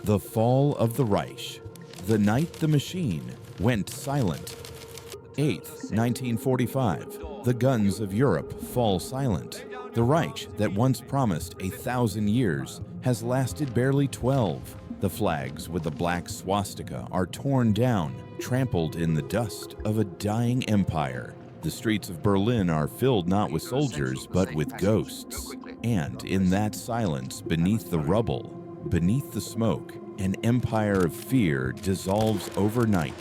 The fall of the Reich. The night the machine went silent. 8th, 1945. The guns of Europe fall silent. The Reich that once promised 1,000 years has lasted barely 12. The flags with the black swastika are torn down, trampled in the dust of a dying empire. The streets of Berlin are filled not with soldiers, but with ghosts. And in that silence, beneath the rubble, beneath the smoke, an empire of fear dissolves overnight.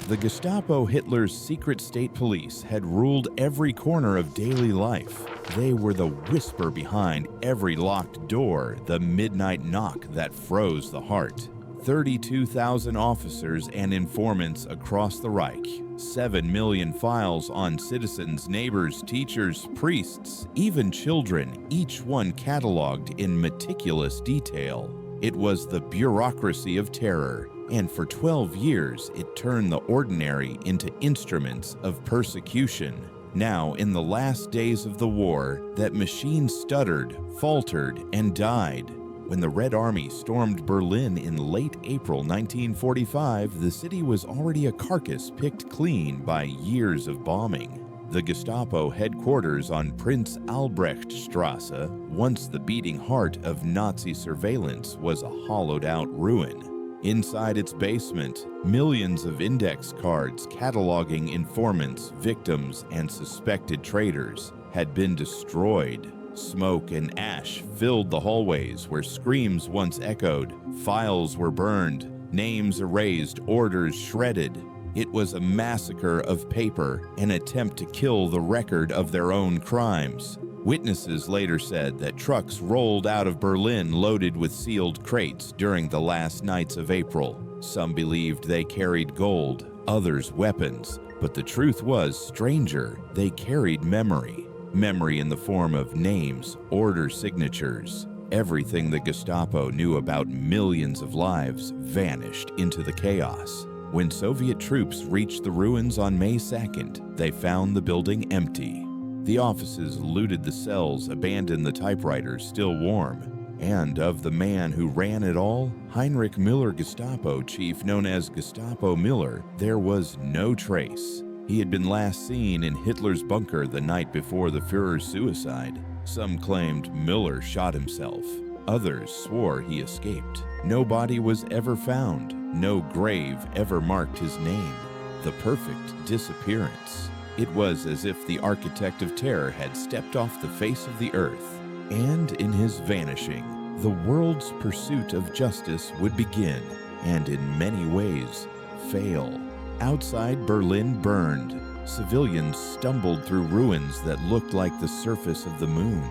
The Gestapo, Hitler's secret state police, had ruled every corner of daily life. They were the whisper behind every locked door, the midnight knock that froze the heart. 32,000 officers and informants across the Reich, 7 million files on citizens, neighbors, teachers, priests, even children, each one cataloged in meticulous detail. It was the bureaucracy of terror, and for 12 years it turned the ordinary into instruments of persecution. Now, in the last days of the war, that machine stuttered, faltered, and died. When the Red Army stormed Berlin in late April 1945, the city was already a carcass picked clean by years of bombing. The Gestapo headquarters on Prince Albrechtstrasse, once the beating heart of Nazi surveillance, was a hollowed-out ruin. Inside its basement, millions of index cards cataloging informants, victims, and suspected traitors had been destroyed. Smoke and ash filled the hallways where screams once echoed. Files were burned, names erased, orders shredded. It was a massacre of paper, an attempt to kill the record of their own crimes. Witnesses later said that trucks rolled out of Berlin loaded with sealed crates during the last nights of April. Some believed they carried gold, others weapons. But the truth was stranger. They carried memory. Memory in the form of names, order signatures. Everything the Gestapo knew about millions of lives vanished into the chaos. When Soviet troops reached the ruins on May 2nd, they found the building empty. The offices looted the cells, abandoned the typewriters still warm. And of the man who ran it all, Heinrich Müller Gestapo chief known as Gestapo Müller, there was no trace. He had been last seen in Hitler's bunker the night before the Führer's suicide. Some claimed Müller shot himself. Others swore he escaped. No body was ever found. No grave ever marked his name. The perfect disappearance. It was as if the architect of terror had stepped off the face of the earth. And in his vanishing, the world's pursuit of justice would begin, and in many ways, fail. Outside, Berlin burned. Civilians stumbled through ruins that looked like the surface of the moon.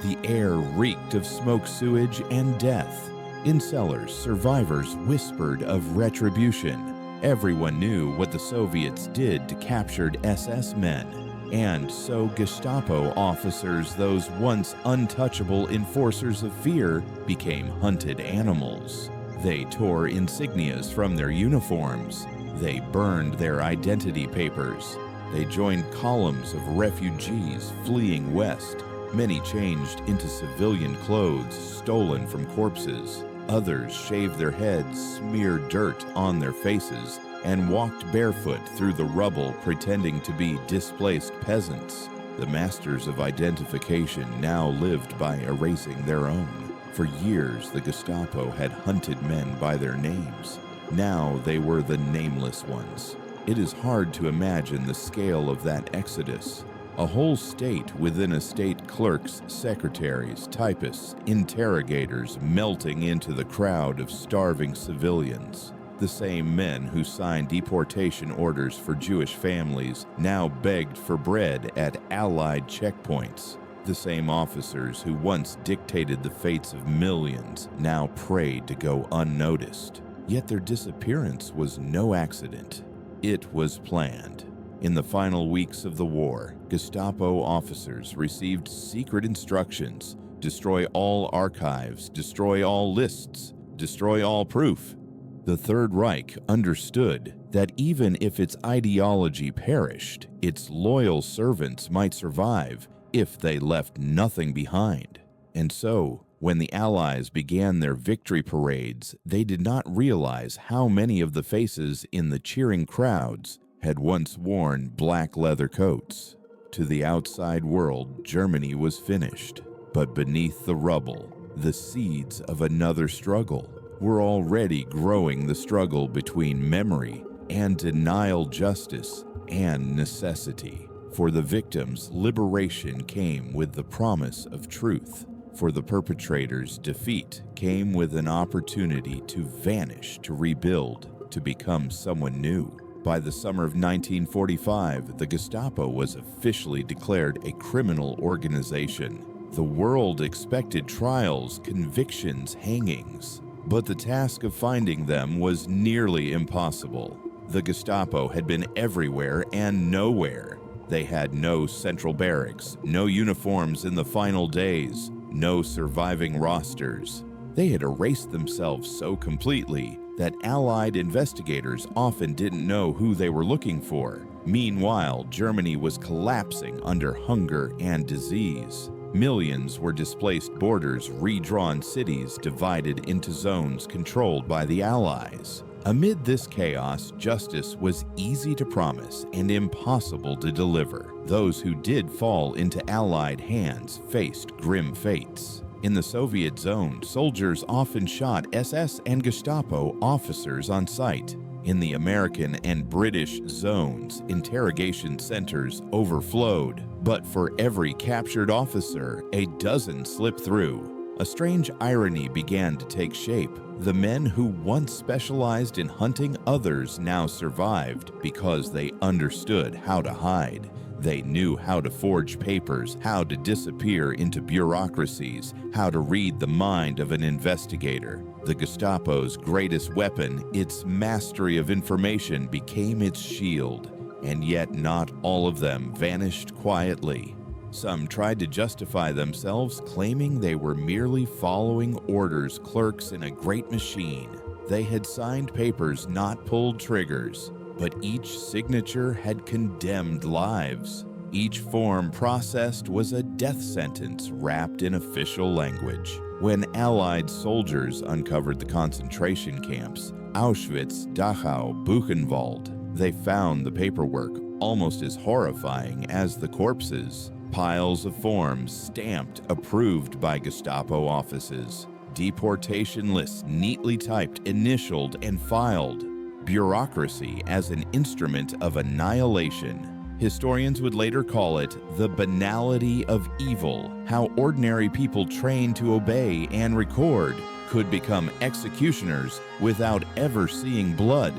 The air reeked of smoke, sewage, and death. In cellars, survivors whispered of retribution. Everyone knew what the Soviets did to captured SS men. And so Gestapo officers, those once untouchable enforcers of fear, became hunted animals. They tore insignias from their uniforms. They burned their identity papers. They joined columns of refugees fleeing west. Many changed into civilian clothes stolen from corpses. Others shaved their heads, smeared dirt on their faces, and walked barefoot through the rubble pretending to be displaced peasants. The masters of identification now lived by erasing their own. For years, the Gestapo had hunted men by their names. Now they were the nameless ones. It is hard to imagine the scale of that exodus. A whole state within a state, clerks, secretaries, typists, interrogators melting into the crowd of starving civilians. The same men who signed deportation orders for Jewish families now begged for bread at Allied checkpoints. The same officers who once dictated the fates of millions now prayed to go unnoticed. Yet their disappearance was no accident. It was planned. In the final weeks of the war, Gestapo officers received secret instructions: destroy all archives, destroy all lists, destroy all proof. The Third Reich understood that even if its ideology perished, its loyal servants might survive if they left nothing behind. And so, When the Allies began their victory parades, they did not realize how many of the faces in the cheering crowds had once worn black leather coats. To the outside world, Germany was finished. But beneath the rubble, the seeds of another struggle were already growing, the struggle between memory and denial, justice and necessity. For the victims, liberation came with the promise of truth. For the perpetrators, defeat came with an opportunity to vanish, to rebuild, to become someone new. By the summer of 1945, the Gestapo was officially declared a criminal organization. The world expected trials, convictions, hangings, but the task of finding them was nearly impossible. The Gestapo had been everywhere and nowhere. They had no central barracks, no uniforms in the final days, no surviving rosters. They had erased themselves so completely that Allied investigators often didn't know who they were looking for. Meanwhile, Germany was collapsing under hunger and disease. Millions were displaced, borders redrawn, cities divided into zones controlled by the Allies. Amid this chaos, justice was easy to promise and impossible to deliver. Those who did fall into Allied hands faced grim fates. In the Soviet zone, soldiers often shot SS and Gestapo officers on sight. In the American and British zones, interrogation centers overflowed. But for every captured officer, a dozen slipped through. A strange irony began to take shape. The men who once specialized in hunting others now survived because they understood how to hide. They knew how to forge papers, how to disappear into bureaucracies, how to read the mind of an investigator. The Gestapo's greatest weapon, its mastery of information, became its shield. And yet not all of them vanished quietly. Some tried to justify themselves, claiming they were merely following orders, clerks in a great machine. They had signed papers, not pulled triggers. But each signature had condemned lives. Each form processed was a death sentence wrapped in official language. When Allied soldiers uncovered the concentration camps, Auschwitz, Dachau, Buchenwald, they found the paperwork almost as horrifying as the corpses. Piles of forms stamped, approved by Gestapo offices. Deportation lists neatly typed, initialed, and filed. Bureaucracy as an instrument of annihilation. Historians would later call it the banality of evil, how ordinary people trained to obey and record could become executioners without ever seeing blood.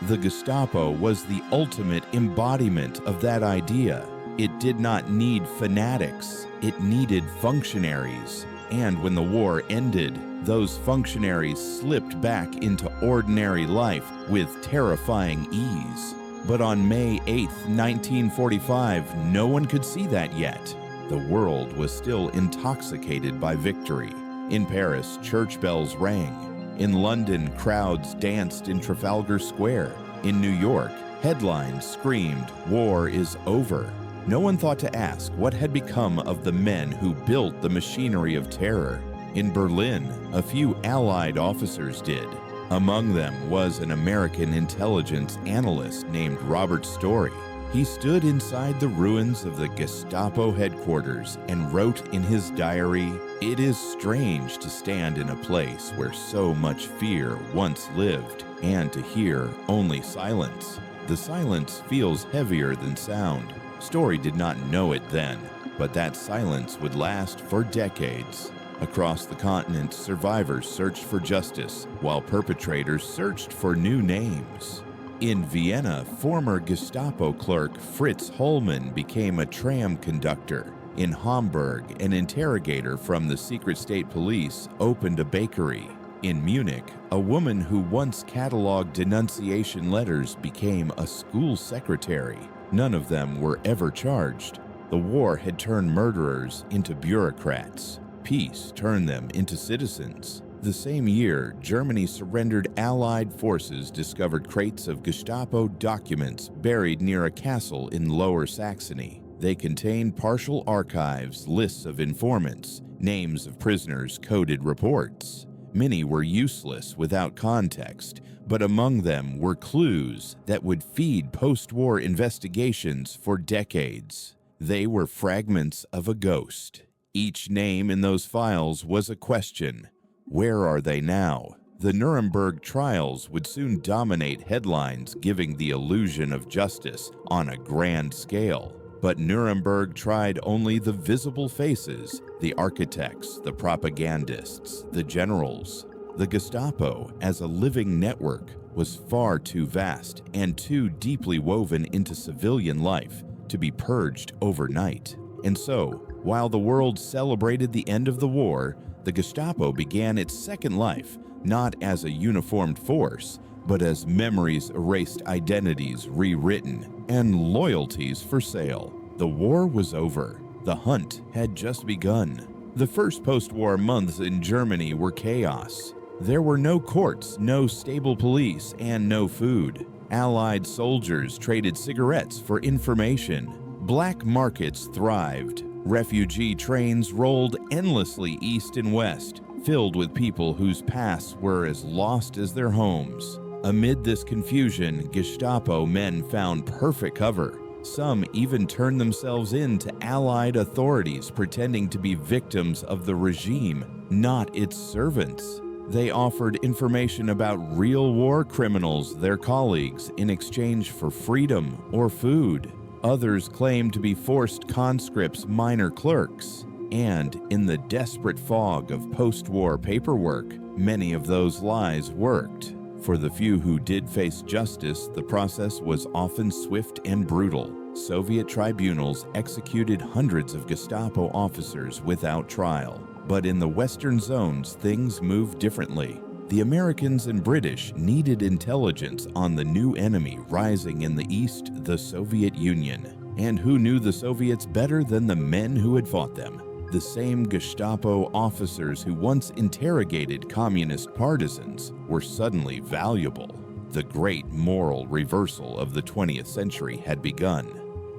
The Gestapo was the ultimate embodiment of that idea. It did not need fanatics, it needed functionaries. And when the war ended, those functionaries slipped back into ordinary life with terrifying ease. But on May 8, 1945, no one could see that yet. The world was still intoxicated by victory. In Paris, church bells rang. In London, crowds danced in Trafalgar Square. In New York, headlines screamed, "War is over." No one thought to ask what had become of the men who built the machinery of terror. In Berlin, a few Allied officers did. Among them was an American intelligence analyst named Robert Story. He stood inside the ruins of the Gestapo headquarters and wrote in his diary, "It is strange to stand in a place where so much fear once lived and to hear only silence. The silence feels heavier than sound." Story did not know it then, but that silence would last for decades. Across the continent, survivors searched for justice, while perpetrators searched for new names. In Vienna, former Gestapo clerk Fritz Hollmann became a tram conductor. In Hamburg, an interrogator from the secret state police opened a bakery. In Munich, a woman who once cataloged denunciation letters became a school secretary. None of them were ever charged. The war had turned murderers into bureaucrats. Peace turned them into citizens. The same year, Germany surrendered. Allied forces discovered crates of Gestapo documents buried near a castle in Lower Saxony. They contained partial archives, lists of informants, names of prisoners, coded reports. Many were useless without context, but among them were clues that would feed post-war investigations for decades. They were fragments of a ghost. Each name in those files was a question. Where are they now? The Nuremberg trials would soon dominate headlines, giving the illusion of justice on a grand scale. But Nuremberg tried only the visible faces, the architects, the propagandists, the generals. The Gestapo, as a living network, was far too vast and too deeply woven into civilian life to be purged overnight. And so, while the world celebrated the end of the war, the Gestapo began its second life, not as a uniformed force, but as memories erased, identities rewritten, and loyalties for sale. The war was over. The hunt had just begun. The first post-war months in Germany were chaos. There were no courts, no stable police, and no food. Allied soldiers traded cigarettes for information. Black markets thrived. Refugee trains rolled endlessly east and west, filled with people whose pasts were as lost as their homes. Amid this confusion, Gestapo men found perfect cover. Some even turned themselves in to Allied authorities, pretending to be victims of the regime, not its servants. They offered information about real war criminals, their colleagues, in exchange for freedom or food. Others claimed to be forced conscripts, minor clerks. And in the desperate fog of post-war paperwork, many of those lies worked. For the few who did face justice, the process was often swift and brutal. Soviet tribunals executed hundreds of Gestapo officers without trial. But in the Western zones, things moved differently. The Americans and British needed intelligence on the new enemy rising in the East, the Soviet Union. And who knew the Soviets better than the men who had fought them? The same Gestapo officers who once interrogated communist partisans were suddenly valuable. The great moral reversal of the 20th century had begun.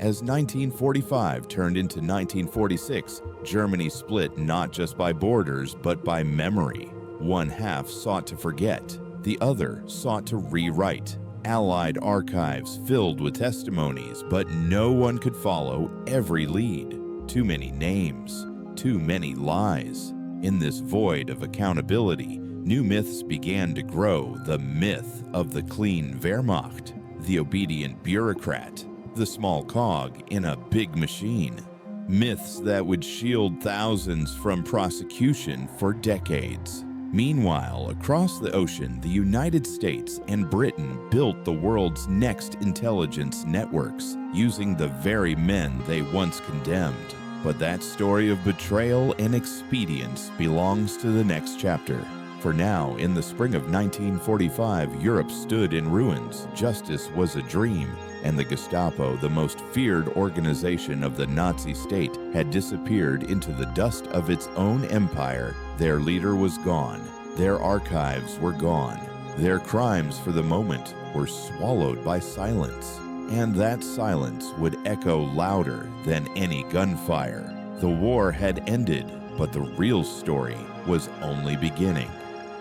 As 1945 turned into 1946, Germany split not just by borders, but by memory. One half sought to forget, the other sought to rewrite. Allied archives filled with testimonies, but no one could follow every lead. Too many names, too many lies. In this void of accountability, new myths began to grow. The myth of the clean Wehrmacht, the obedient bureaucrat, the small cog in a big machine. Myths that would shield thousands from prosecution for decades. Meanwhile, across the ocean, the United States and Britain built the world's next intelligence networks, using the very men they once condemned. But that story of betrayal and expedience belongs to the next chapter. For now, in the spring of 1945, Europe stood in ruins. Justice was a dream, and the Gestapo, the most feared organization of the Nazi state, had disappeared into the dust of its own empire. Their leader was gone. Their archives were gone. Their crimes for the moment were swallowed by silence. And that silence would echo louder than any gunfire. The war had ended, but the real story was only beginning.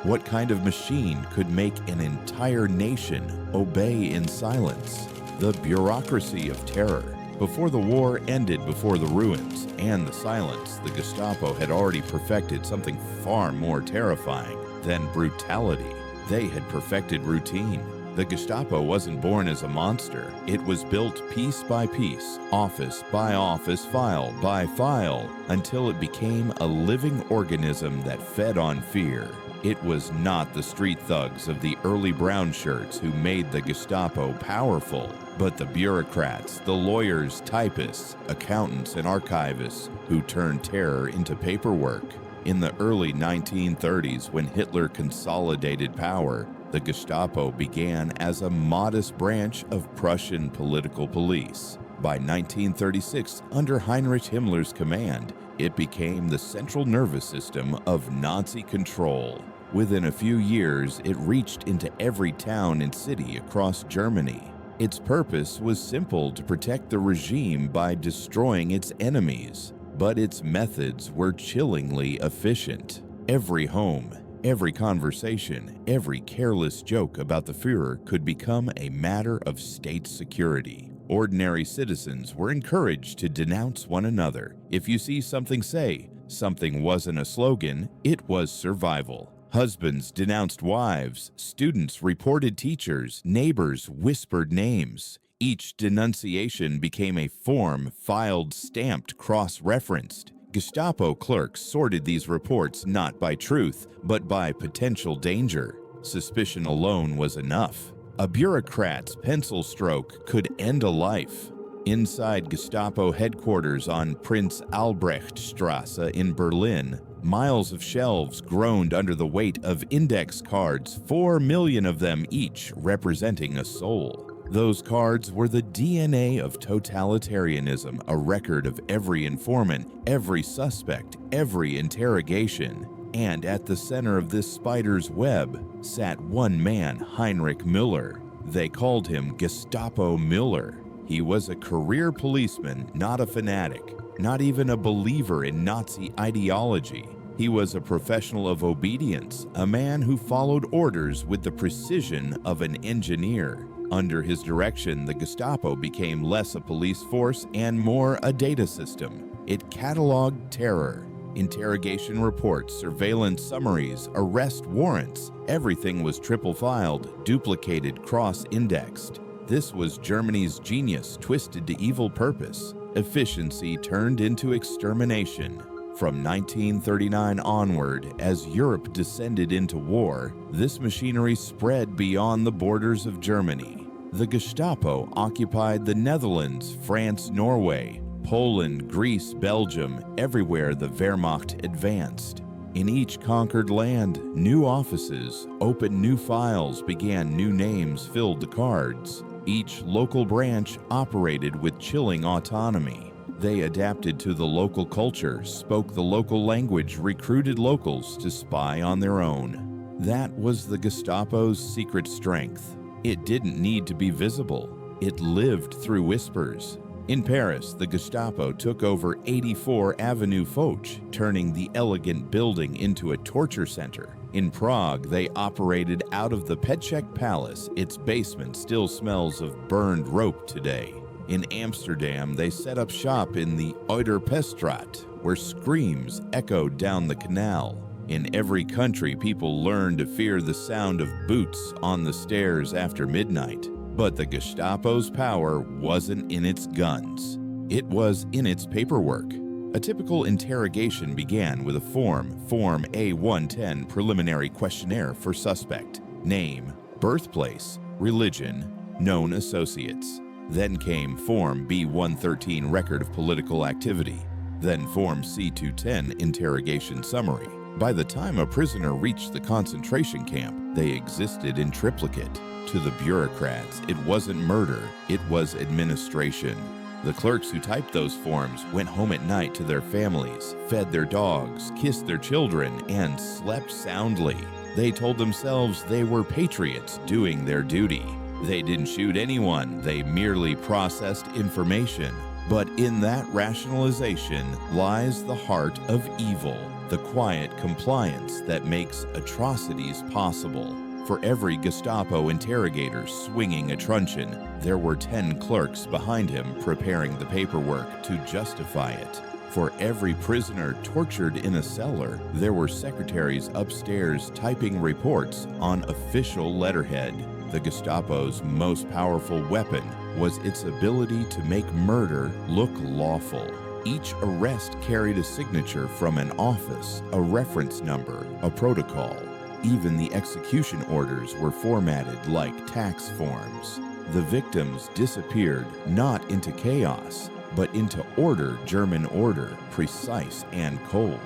What kind of machine could make an entire nation obey in silence? The bureaucracy of terror. Before the war ended, before the ruins and the silence, the Gestapo had already perfected something far more terrifying than brutality. They had perfected routine. The Gestapo wasn't born as a monster. It was built piece by piece, office by office, file by file, until it became a living organism that fed on fear. It was not the street thugs of the early brown shirts who made the Gestapo powerful, but the bureaucrats, the lawyers, typists, accountants, and archivists who turned terror into paperwork. In the early 1930s, when Hitler consolidated power, the Gestapo began as a modest branch of Prussian political police. By 1936, under Heinrich Himmler's command, it became the central nervous system of Nazi control. Within a few years, it reached into every town and city across Germany. Its purpose was simple: to protect the regime by destroying its enemies. but its methods were chillingly efficient. Every home, every conversation, every careless joke about the Führer could become a matter of state security. Ordinary citizens were encouraged to denounce one another. If you see something, say, something wasn't a slogan, it was survival. Husbands denounced wives, students reported teachers, neighbors whispered names. Each denunciation became a form, filed, stamped, cross-referenced. Gestapo clerks sorted these reports not by truth, but by potential danger. Suspicion alone was enough. A bureaucrat's pencil stroke could end a life. Inside Gestapo headquarters on Prince Albrechtstrasse in Berlin, miles of shelves groaned under the weight of index cards, 4 million of them each representing a soul. Those cards were the DNA of totalitarianism, a record of every informant, every suspect, every interrogation. And at the center of this spider's web sat one man, Heinrich Müller. They called him Gestapo Müller. He was a career policeman, not a fanatic, not even a believer in Nazi ideology. He was a professional of obedience, a man who followed orders with the precision of an engineer. Under his direction, the Gestapo became less a police force and more a data system. It cataloged terror, interrogation reports, surveillance summaries, arrest warrants. Everything was triple-filed, duplicated, cross-indexed. This was Germany's genius twisted to evil purpose. Efficiency turned into extermination. From 1939 onward, as Europe descended into war, this machinery spread beyond the borders of Germany. The Gestapo occupied the Netherlands, France, Norway, Poland, Greece, Belgium, everywhere the Wehrmacht advanced. In each conquered land, new offices opened new files, began new names, filled the cards. Each local branch operated with chilling autonomy. They adapted to the local culture, spoke the local language, recruited locals to spy on their own. That was the Gestapo's secret strength. It didn't need to be visible. It lived through whispers. In Paris, the Gestapo took over 84 Avenue Foch, turning the elegant building into a torture center. In Prague, they operated out of the Petchek Palace. Its basement still smells of burned rope today. In Amsterdam, they set up shop in the Ouderpeststraat, where screams echoed down the canal. In every country, people learned to fear the sound of boots on the stairs after midnight. But the Gestapo's power wasn't in its guns. It was in its paperwork. A typical interrogation began with a Form A110 preliminary questionnaire for suspect, name, birthplace, religion, known associates. Then came Form B113 record of political activity. Then Form C210 interrogation summary. By the time a prisoner reached the concentration camp, they existed in triplicate. To the bureaucrats, it wasn't murder, it was administration. The clerks who typed those forms went home at night to their families, fed their dogs, kissed their children, and slept soundly. They told themselves they were patriots doing their duty. They didn't shoot anyone, they merely processed information. But in that rationalization lies the heart of evil, the quiet compliance that makes atrocities possible. For every Gestapo interrogator swinging a truncheon, there were 10 clerks behind him preparing the paperwork to justify it. For every prisoner tortured in a cellar, there were secretaries upstairs typing reports on official letterhead. The Gestapo's most powerful weapon was its ability to make murder look lawful. Each arrest carried a signature from an office, a reference number, a protocol. Even the execution orders were formatted like tax forms. The victims disappeared not into chaos, but into order, German order, precise and cold.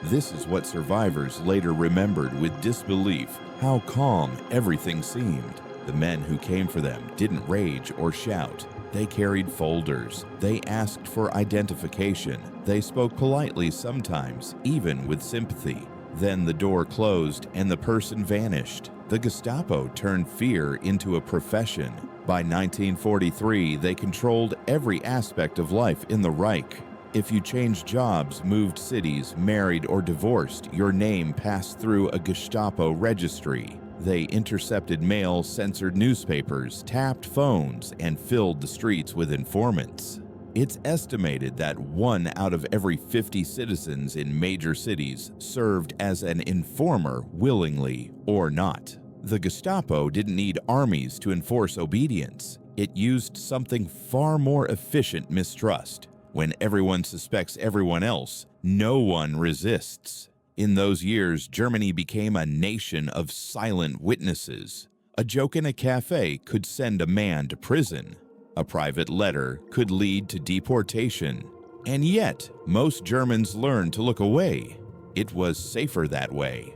This is what survivors later remembered with disbelief, how calm everything seemed. The men who came for them didn't rage or shout. They carried folders. They asked for identification. They spoke politely sometimes, even with sympathy. Then the door closed and the person vanished. The Gestapo turned fear into a profession. By 1943, they controlled every aspect of life in the Reich. If you changed jobs, moved cities, married, or divorced, your name passed through a Gestapo registry. They intercepted mail, censored newspapers, tapped phones, and filled the streets with informants. It's estimated that 1 out of every 50 citizens in major cities served as an informer willingly or not. The Gestapo didn't need armies to enforce obedience. It used something far more efficient: mistrust. When everyone suspects everyone else, no one resists. In those years, Germany became a nation of silent witnesses. A joke in a cafe could send a man to prison. A private letter could lead to deportation. And yet, most Germans learned to look away. It was safer that way.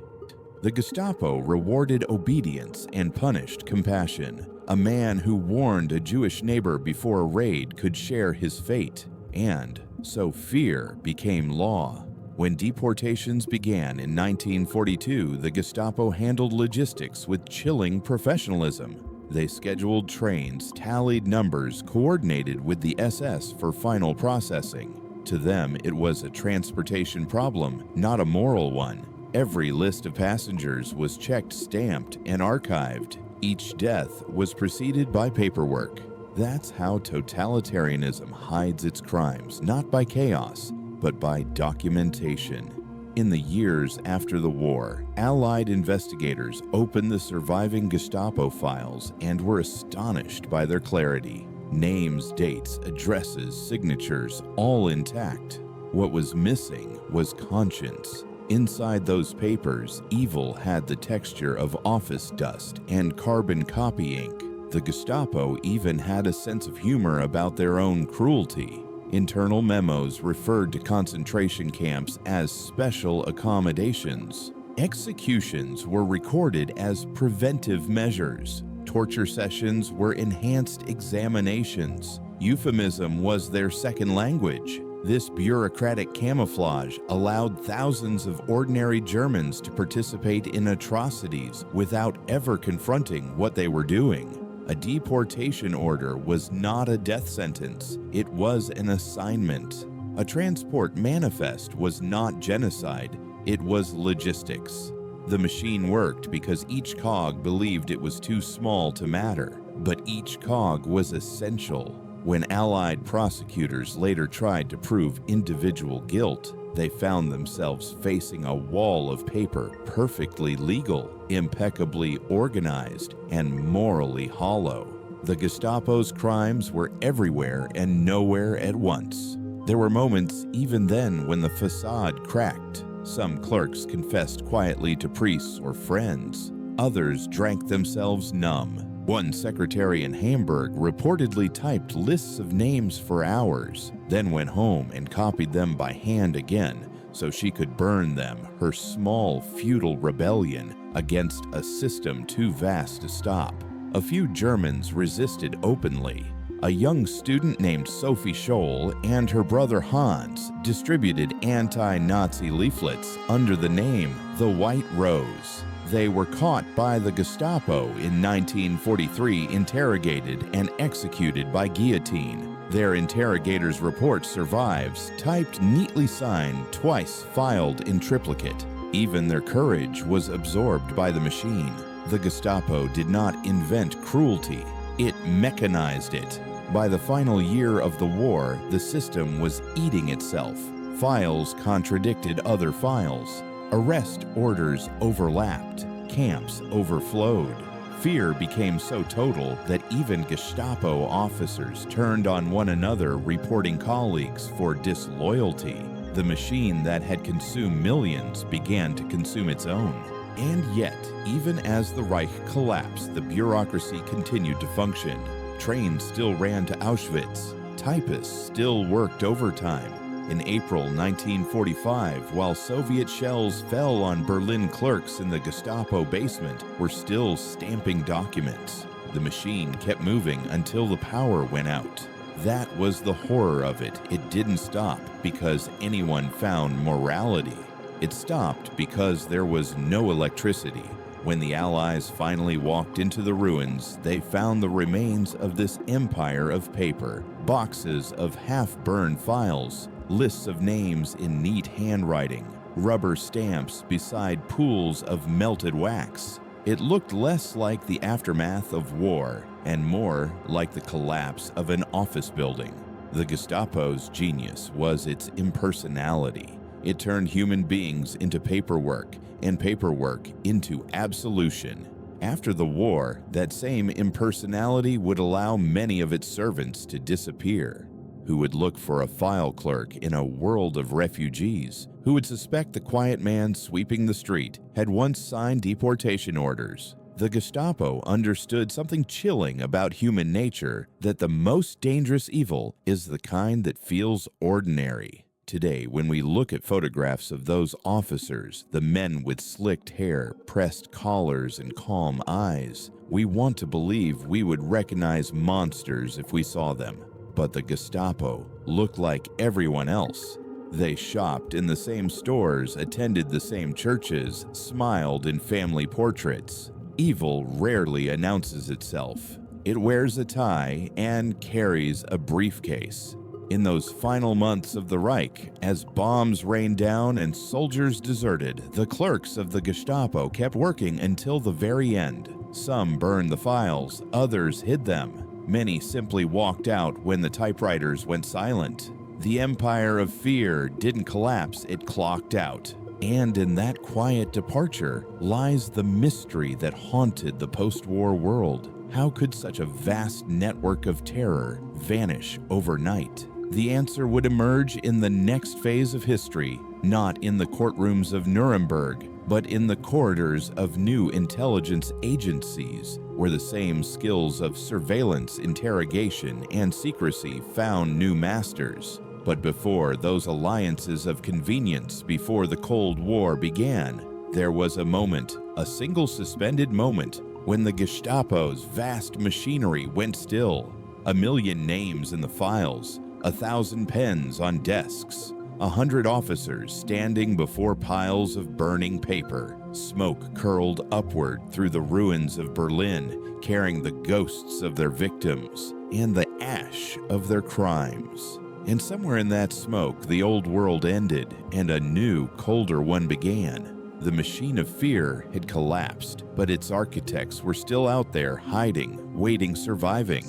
The Gestapo rewarded obedience and punished compassion. A man who warned a Jewish neighbor before a raid could share his fate. And so fear became law. When deportations began in 1942, the Gestapo handled logistics with chilling professionalism. They scheduled trains, tallied numbers, coordinated with the SS for final processing. To them, it was a transportation problem, not a moral one. Every list of passengers was checked, stamped, and archived. Each death was preceded by paperwork. That's how totalitarianism hides its crimes, not by chaos, but by documentation. In the years after the war, Allied investigators opened the surviving Gestapo files and were astonished by their clarity. Names, dates, addresses, signatures, all intact. What was missing was conscience. Inside those papers, evil had the texture of office dust and carbon copy ink. The Gestapo even had a sense of humor about their own cruelty. Internal memos referred to concentration camps as special accommodations. Executions were recorded as preventive measures. Torture sessions were enhanced examinations. Euphemism was their second language. This bureaucratic camouflage allowed thousands of ordinary Germans to participate in atrocities without ever confronting what they were doing. A deportation order was not a death sentence, it was an assignment. A transport manifest was not genocide, it was logistics. The machine worked because each cog believed it was too small to matter, but each cog was essential. When Allied prosecutors later tried to prove individual guilt, they found themselves facing a wall of paper perfectly legal, impeccably organized, and morally hollow. The Gestapo's crimes were everywhere and nowhere at once. There were moments even then when the facade cracked. Some clerks confessed quietly to priests or friends. Others drank themselves numb. One secretary in Hamburg reportedly typed lists of names for hours, then went home and copied them by hand again so she could burn them, her small, futile rebellion against a system too vast to stop. A few Germans resisted openly. A young student named Sophie Scholl and her brother Hans distributed anti-Nazi leaflets under the name The White Rose. They were caught by the Gestapo in 1943, interrogated and executed by guillotine. Their interrogator's report survives, typed, neatly signed, twice filed in triplicate. Even their courage was absorbed by the machine. The Gestapo did not invent cruelty, it mechanized it. By the final year of the war, the system was eating itself. Files contradicted other files. Arrest orders overlapped. Camps overflowed. Fear became so total that even Gestapo officers turned on one another, reporting colleagues for disloyalty. The machine that had consumed millions began to consume its own. And yet, even as the Reich collapsed, the bureaucracy continued to function. Trains still ran to Auschwitz. Typists still worked overtime. In April 1945, while Soviet shells fell on Berlin, clerks in the Gestapo basement were still stamping documents. The machine kept moving until the power went out. That was the horror of it. It didn't stop because anyone found morality. It stopped because there was no electricity. When the Allies finally walked into the ruins, they found the remains of this empire of paper, boxes of half-burned files, lists of names in neat handwriting, rubber stamps beside pools of melted wax. It looked less like the aftermath of war and more like the collapse of an office building. The Gestapo's genius was its impersonality. It turned human beings into paperwork and paperwork into absolution. After the war, that same impersonality would allow many of its servants to disappear. Who would look for a file clerk in a world of refugees? Who would suspect the quiet man sweeping the street had once signed deportation orders? The Gestapo understood something chilling about human nature, that the most dangerous evil is the kind that feels ordinary. Today, when we look at photographs of those officers, the men with slicked hair, pressed collars, and calm eyes, we want to believe we would recognize monsters if we saw them. But the Gestapo looked like everyone else. They shopped in the same stores, attended the same churches, smiled in family portraits. Evil rarely announces itself. It wears a tie and carries a briefcase. In those final months of the Reich, as bombs rained down and soldiers deserted, the clerks of the Gestapo kept working until the very end. Some burned the files, others hid them. Many simply walked out when the typewriters went silent. The empire of fear didn't collapse, it clocked out. And in that quiet departure lies the mystery that haunted the post-war world. How could such a vast network of terror vanish overnight? The answer would emerge in the next phase of history, not in the courtrooms of Nuremberg, but in the corridors of new intelligence agencies, where the same skills of surveillance, interrogation, and secrecy found new masters. But before those alliances of convenience, before the Cold War began, there was a moment, a single suspended moment, when the Gestapo's vast machinery went still. 1 million names in the files, 1,000 pens on desks, 100 officers standing before piles of burning paper. Smoke curled upward through the ruins of Berlin, carrying the ghosts of their victims and the ash of their crimes. And somewhere in that smoke, the old world ended and a new, colder one began. The machine of fear had collapsed, but its architects were still out there, hiding, waiting, surviving.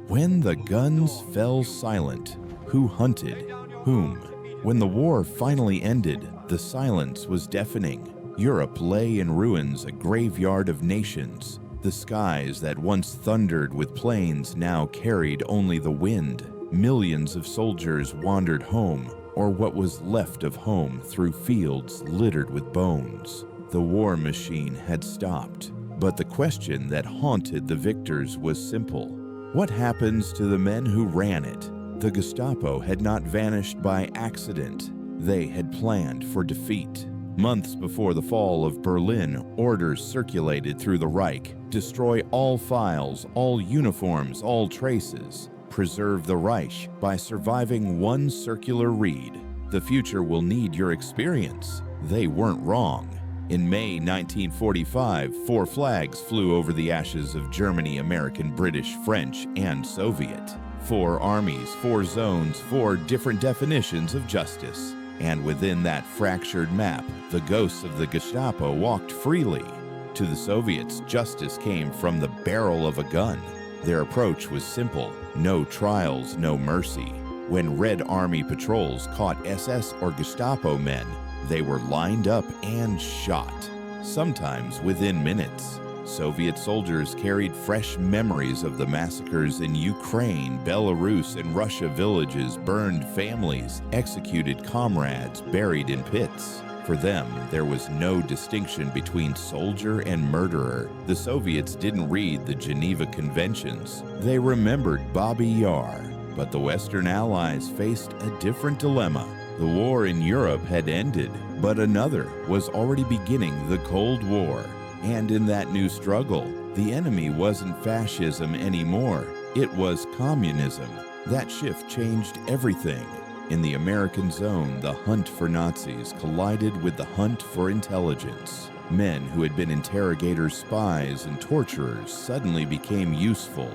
When the guns fell silent, who hunted whom? When the war finally ended, the silence was deafening. Europe lay in ruins, a graveyard of nations. The skies that once thundered with planes now carried only the wind. Millions of soldiers wandered home, or what was left of home, through fields littered with bones. The war machine had stopped, but the question that haunted the victors was simple. What happens to the men who ran it? The Gestapo had not vanished by accident. They had planned for defeat. Months before the fall of Berlin, orders circulated through the Reich: destroy all files, all uniforms, all traces. Preserve the Reich by surviving one circular read. The future will need your experience. They weren't wrong. In May 1945, 4 flags flew over the ashes of Germany, American, British, French, and Soviet. 4 armies, 4 zones, 4 different definitions of justice. And within that fractured map, the ghosts of the Gestapo walked freely. To the Soviets, justice came from the barrel of a gun. Their approach was simple: no trials, no mercy. When Red Army patrols caught SS or Gestapo men, they were lined up and shot, sometimes within minutes. Soviet soldiers carried fresh memories of the massacres in Ukraine, Belarus, and Russia. Villages, burned families, executed comrades, buried in pits. For them, there was no distinction between soldier and murderer. The Soviets didn't read the Geneva Conventions. They remembered Babi Yar. But the Western Allies faced a different dilemma. The war in Europe had ended, but another was already beginning: the Cold War. And in that new struggle, the enemy wasn't fascism anymore. It was communism. That shift changed everything. In the American zone, the hunt for Nazis collided with the hunt for intelligence. Men who had been interrogators, spies, and torturers suddenly became useful.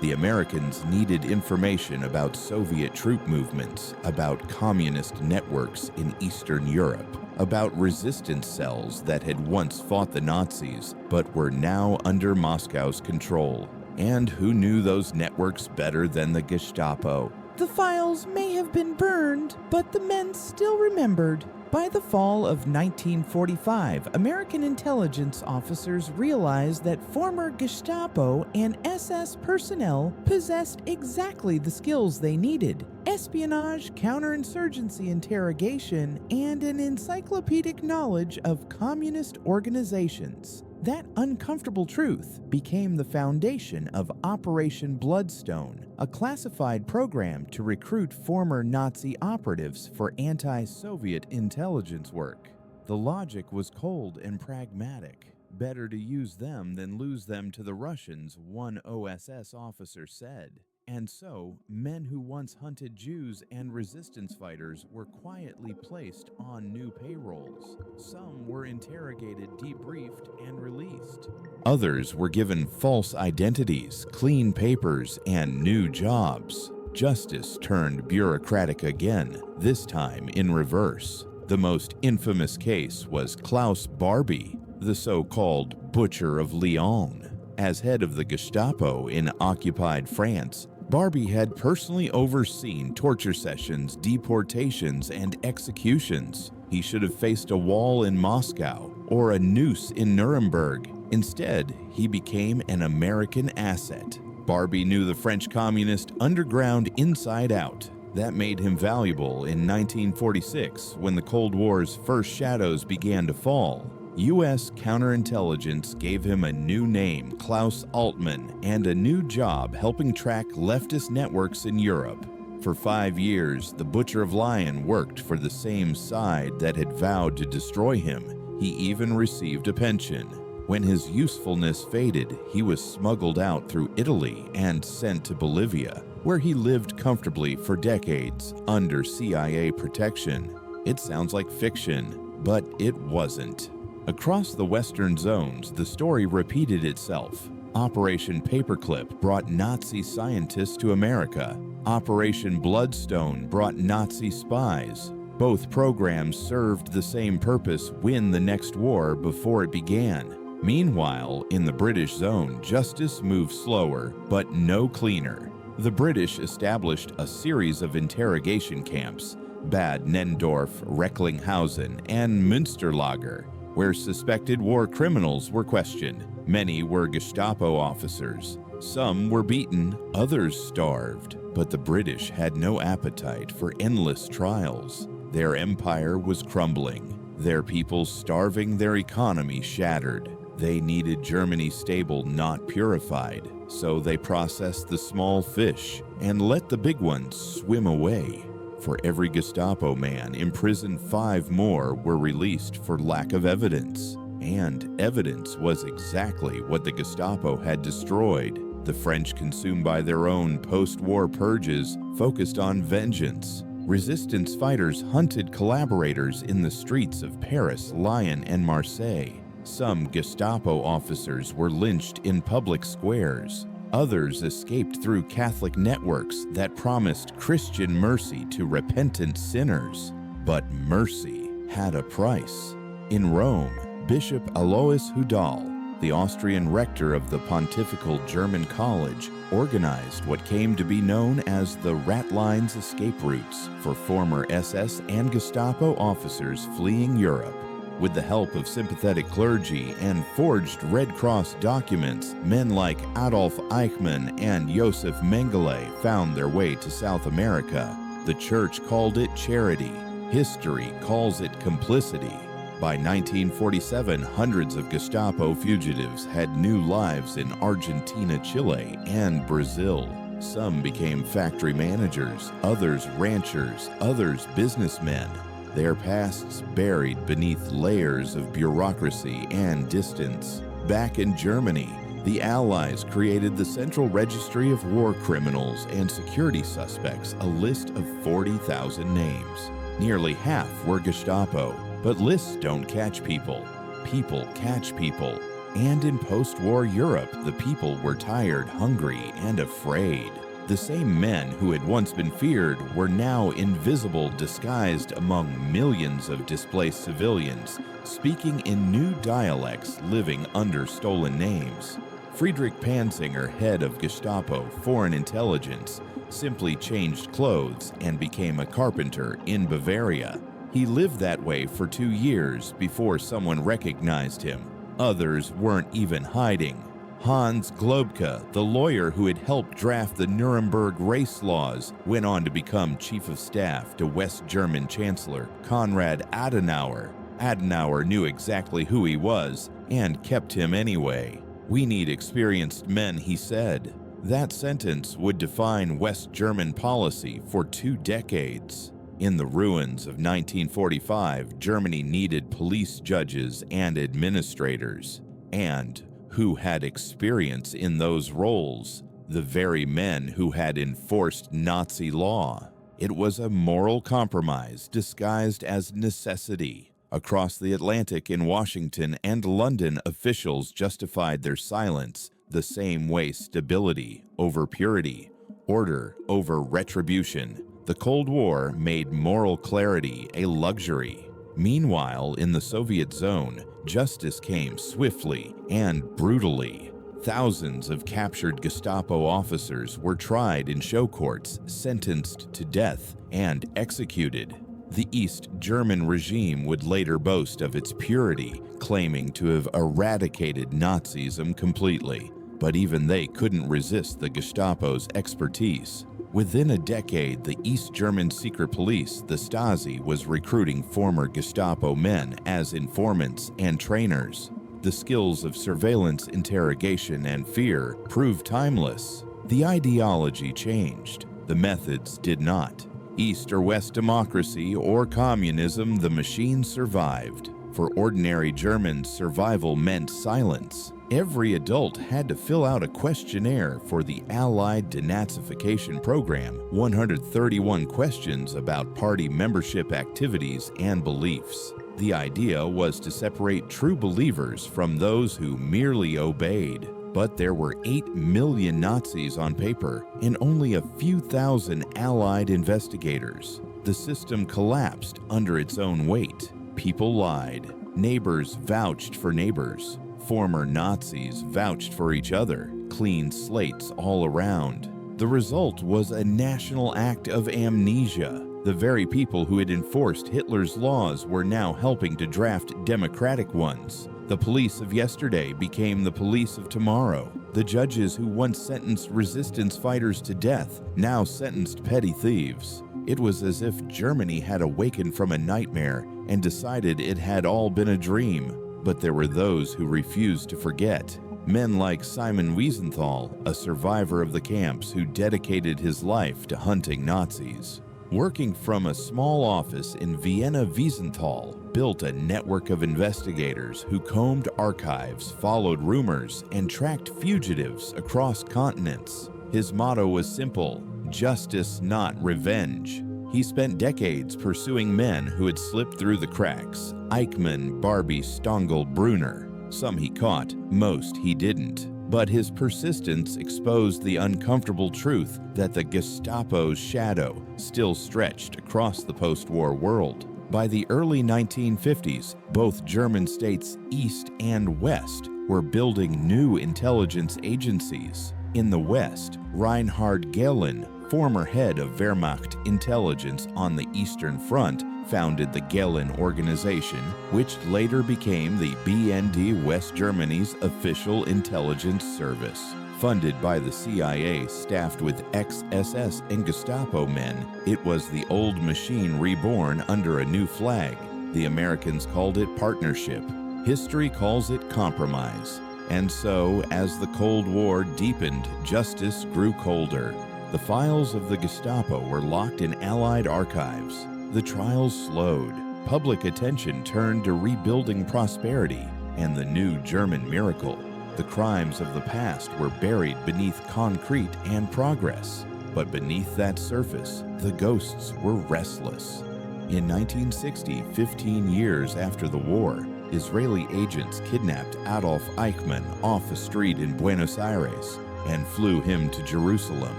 The Americans needed information about Soviet troop movements, about communist networks in Eastern Europe, about resistance cells that had once fought the Nazis but were now under Moscow's control. And who knew those networks better than the Gestapo? The files may have been burned, but the men still remembered. By the fall of 1945, American intelligence officers realized that former Gestapo and SS personnel possessed exactly the skills they needed: espionage, counterinsurgency interrogation, and an encyclopedic knowledge of communist organizations. That uncomfortable truth became the foundation of Operation Bloodstone, a classified program to recruit former Nazi operatives for anti-Soviet intelligence work. The logic was cold and pragmatic. Better to use them than lose them to the Russians, one OSS officer said. And so, men who once hunted Jews and resistance fighters were quietly placed on new payrolls. Some were interrogated, debriefed, and released. Others were given false identities, clean papers, and new jobs. Justice turned bureaucratic again, this time in reverse. The most infamous case was Klaus Barbie, the so-called Butcher of Lyon. As head of the Gestapo in occupied France, Barbie had personally overseen torture sessions, deportations, and executions. He should have faced a wall in Moscow or a noose in Nuremberg. Instead, he became an American asset. Barbie knew the French communist underground inside out. That made him valuable in 1946, when the Cold War's first shadows began to fall. U.S. counterintelligence gave him a new name, Klaus Altman, and a new job helping track leftist networks in Europe. For 5 years, the Butcher of Lyon worked for the same side that had vowed to destroy him. He even received a pension. When his usefulness faded, he was smuggled out through Italy and sent to Bolivia, where he lived comfortably for decades under CIA protection. It sounds like fiction, but it wasn't. Across the Western zones, the story repeated itself. Operation Paperclip brought Nazi scientists to America. Operation Bloodstone brought Nazi spies. Both programs served the same purpose: win the next war before it began. Meanwhile, in the British zone, justice moved slower, but no cleaner. The British established a series of interrogation camps: Bad Nendorf, Recklinghausen, and Münsterlager, where suspected war criminals were questioned. Many were Gestapo officers. Some were beaten, others starved. But the British had no appetite for endless trials. Their empire was crumbling, their people starving, their economy shattered. They needed Germany stable, not purified, so they processed the small fish and let the big ones swim away. For every Gestapo man imprisoned, 5 more were released for lack of evidence. And evidence was exactly what the Gestapo had destroyed. The French, consumed by their own post-war purges, focused on vengeance. Resistance fighters hunted collaborators in the streets of Paris, Lyon, and Marseille. Some Gestapo officers were lynched in public squares. Others escaped through Catholic networks that promised Christian mercy to repentant sinners. But mercy had a price. In Rome, Bishop Alois Hudal, the Austrian rector of the Pontifical German College, organized what came to be known as the ratlines escape routes for former SS and Gestapo officers fleeing Europe. With the help of sympathetic clergy and forged Red Cross documents, men like Adolf Eichmann and Josef Mengele found their way to South America. The church called it charity. History calls it complicity. By 1947, hundreds of Gestapo fugitives had new lives in Argentina, Chile, and Brazil. Some became factory managers, others ranchers, others businessmen. Their pasts buried beneath layers of bureaucracy and distance. Back in Germany, the Allies created the Central Registry of War Criminals and Security Suspects, a list of 40,000 names. Nearly half were Gestapo, but lists don't catch people. People catch people. And in post-war Europe, the people were tired, hungry, and afraid. The same men who had once been feared were now invisible, disguised among millions of displaced civilians, speaking in new dialects, living under stolen names. Friedrich Panzinger, head of Gestapo Foreign Intelligence, simply changed clothes and became a carpenter in Bavaria. He lived that way for 2 years before someone recognized him. Others weren't even hiding. Hans Globke, the lawyer who had helped draft the Nuremberg race laws, went on to become chief of staff to West German Chancellor Konrad Adenauer. Adenauer knew exactly who he was and kept him anyway. "We need experienced men," he said. That sentence would define West German policy for 2 decades. In the ruins of 1945, Germany needed police judges and administrators. And who had experience in those roles? The very men who had enforced Nazi law. It was a moral compromise disguised as necessity. Across the Atlantic in Washington and London, officials justified their silence the same way: stability over purity, order over retribution. The Cold War made moral clarity a luxury. Meanwhile, in the Soviet zone, justice came swiftly and brutally. Thousands of captured Gestapo officers were tried in show courts, sentenced to death, and executed. The East German regime would later boast of its purity, claiming to have eradicated Nazism completely. But even they couldn't resist the Gestapo's expertise. Within a decade, the East German secret police, the Stasi, was recruiting former Gestapo men as informants and trainers. The skills of surveillance, interrogation, and fear proved timeless. The ideology changed. The methods did not. East or West democracy or communism, the machine survived. For ordinary Germans, survival meant silence. Every adult had to fill out a questionnaire for the Allied denazification program, 131 questions about party membership activities and beliefs. The idea was to separate true believers from those who merely obeyed. But there were 8 million Nazis on paper and only a few thousand Allied investigators. The system collapsed under its own weight. People lied. Neighbors vouched for neighbors. Former Nazis vouched for each other. Clean slates all around. The result was a national act of amnesia. The very people who had enforced Hitler's laws were now helping to draft democratic ones. The police of yesterday became the police of tomorrow. The judges who once sentenced resistance fighters to death now sentenced petty thieves. It was as if Germany had awakened from a nightmare and decided it had all been a dream. But there were those who refused to forget. Men like Simon Wiesenthal, a survivor of the camps who dedicated his life to hunting Nazis. Working from a small office in Vienna, Wiesenthal built a network of investigators who combed archives, followed rumors, and tracked fugitives across continents. His motto was simple: justice, not revenge. He spent decades pursuing men who had slipped through the cracks: Eichmann, Barbie, Stangl, Brunner. Some he caught, most he didn't. But his persistence exposed the uncomfortable truth that the Gestapo's shadow still stretched across the post-war world. By the early 1950s, both German states East and West were building new intelligence agencies. In the West, Reinhard Gehlen, former head of Wehrmacht intelligence on the Eastern Front, founded the Gehlen Organization, which later became the BND West Germany's official intelligence service. Funded by the CIA, staffed with ex-SS and Gestapo men, it was the old machine reborn under a new flag. The Americans called it partnership. History calls it compromise. And so, as the Cold War deepened, justice grew colder. The files of the Gestapo were locked in Allied archives. The trials slowed. Public attention turned to rebuilding prosperity and the new German miracle. The crimes of the past were buried beneath concrete and progress. But beneath that surface, the ghosts were restless. In 1960, 15 years after the war, Israeli agents kidnapped Adolf Eichmann off a street in Buenos Aires and flew him to Jerusalem.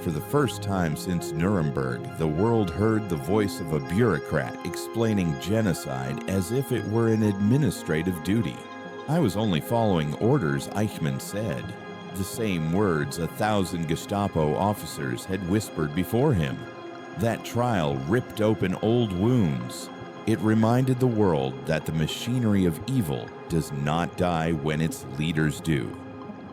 For the first time since Nuremberg, the world heard the voice of a bureaucrat explaining genocide as if it were an administrative duty. "I was only following orders," Eichmann said. The same words 1,000 Gestapo officers had whispered before him. That trial ripped open old wounds. It reminded the world that the machinery of evil does not die when its leaders do.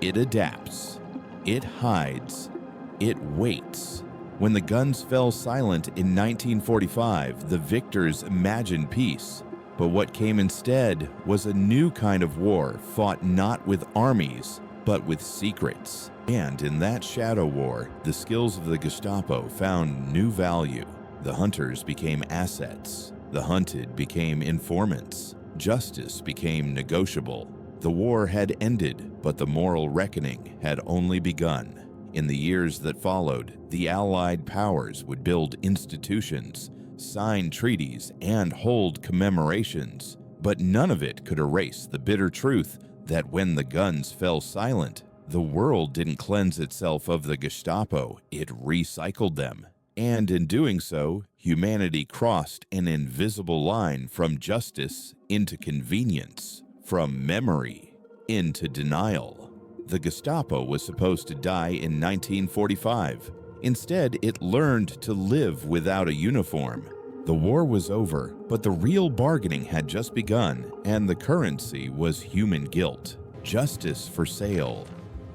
It adapts. It hides. It waits. When the guns fell silent in 1945, the victors imagined peace. But what came instead was a new kind of war fought not with armies, but with secrets. And in that shadow war, the skills of the Gestapo found new value. The hunters became assets. The hunted became informants. Justice became negotiable. The war had ended, but the moral reckoning had only begun. In the years that followed, the Allied powers would build institutions, sign treaties, and hold commemorations. But none of it could erase the bitter truth that when the guns fell silent, the world didn't cleanse itself of the Gestapo, it recycled them. And in doing so, humanity crossed an invisible line from justice into convenience, from memory into denial. The Gestapo was supposed to die in 1945. Instead, it learned to live without a uniform. The war was over, but the real bargaining had just begun, and the currency was human guilt. Justice for sale.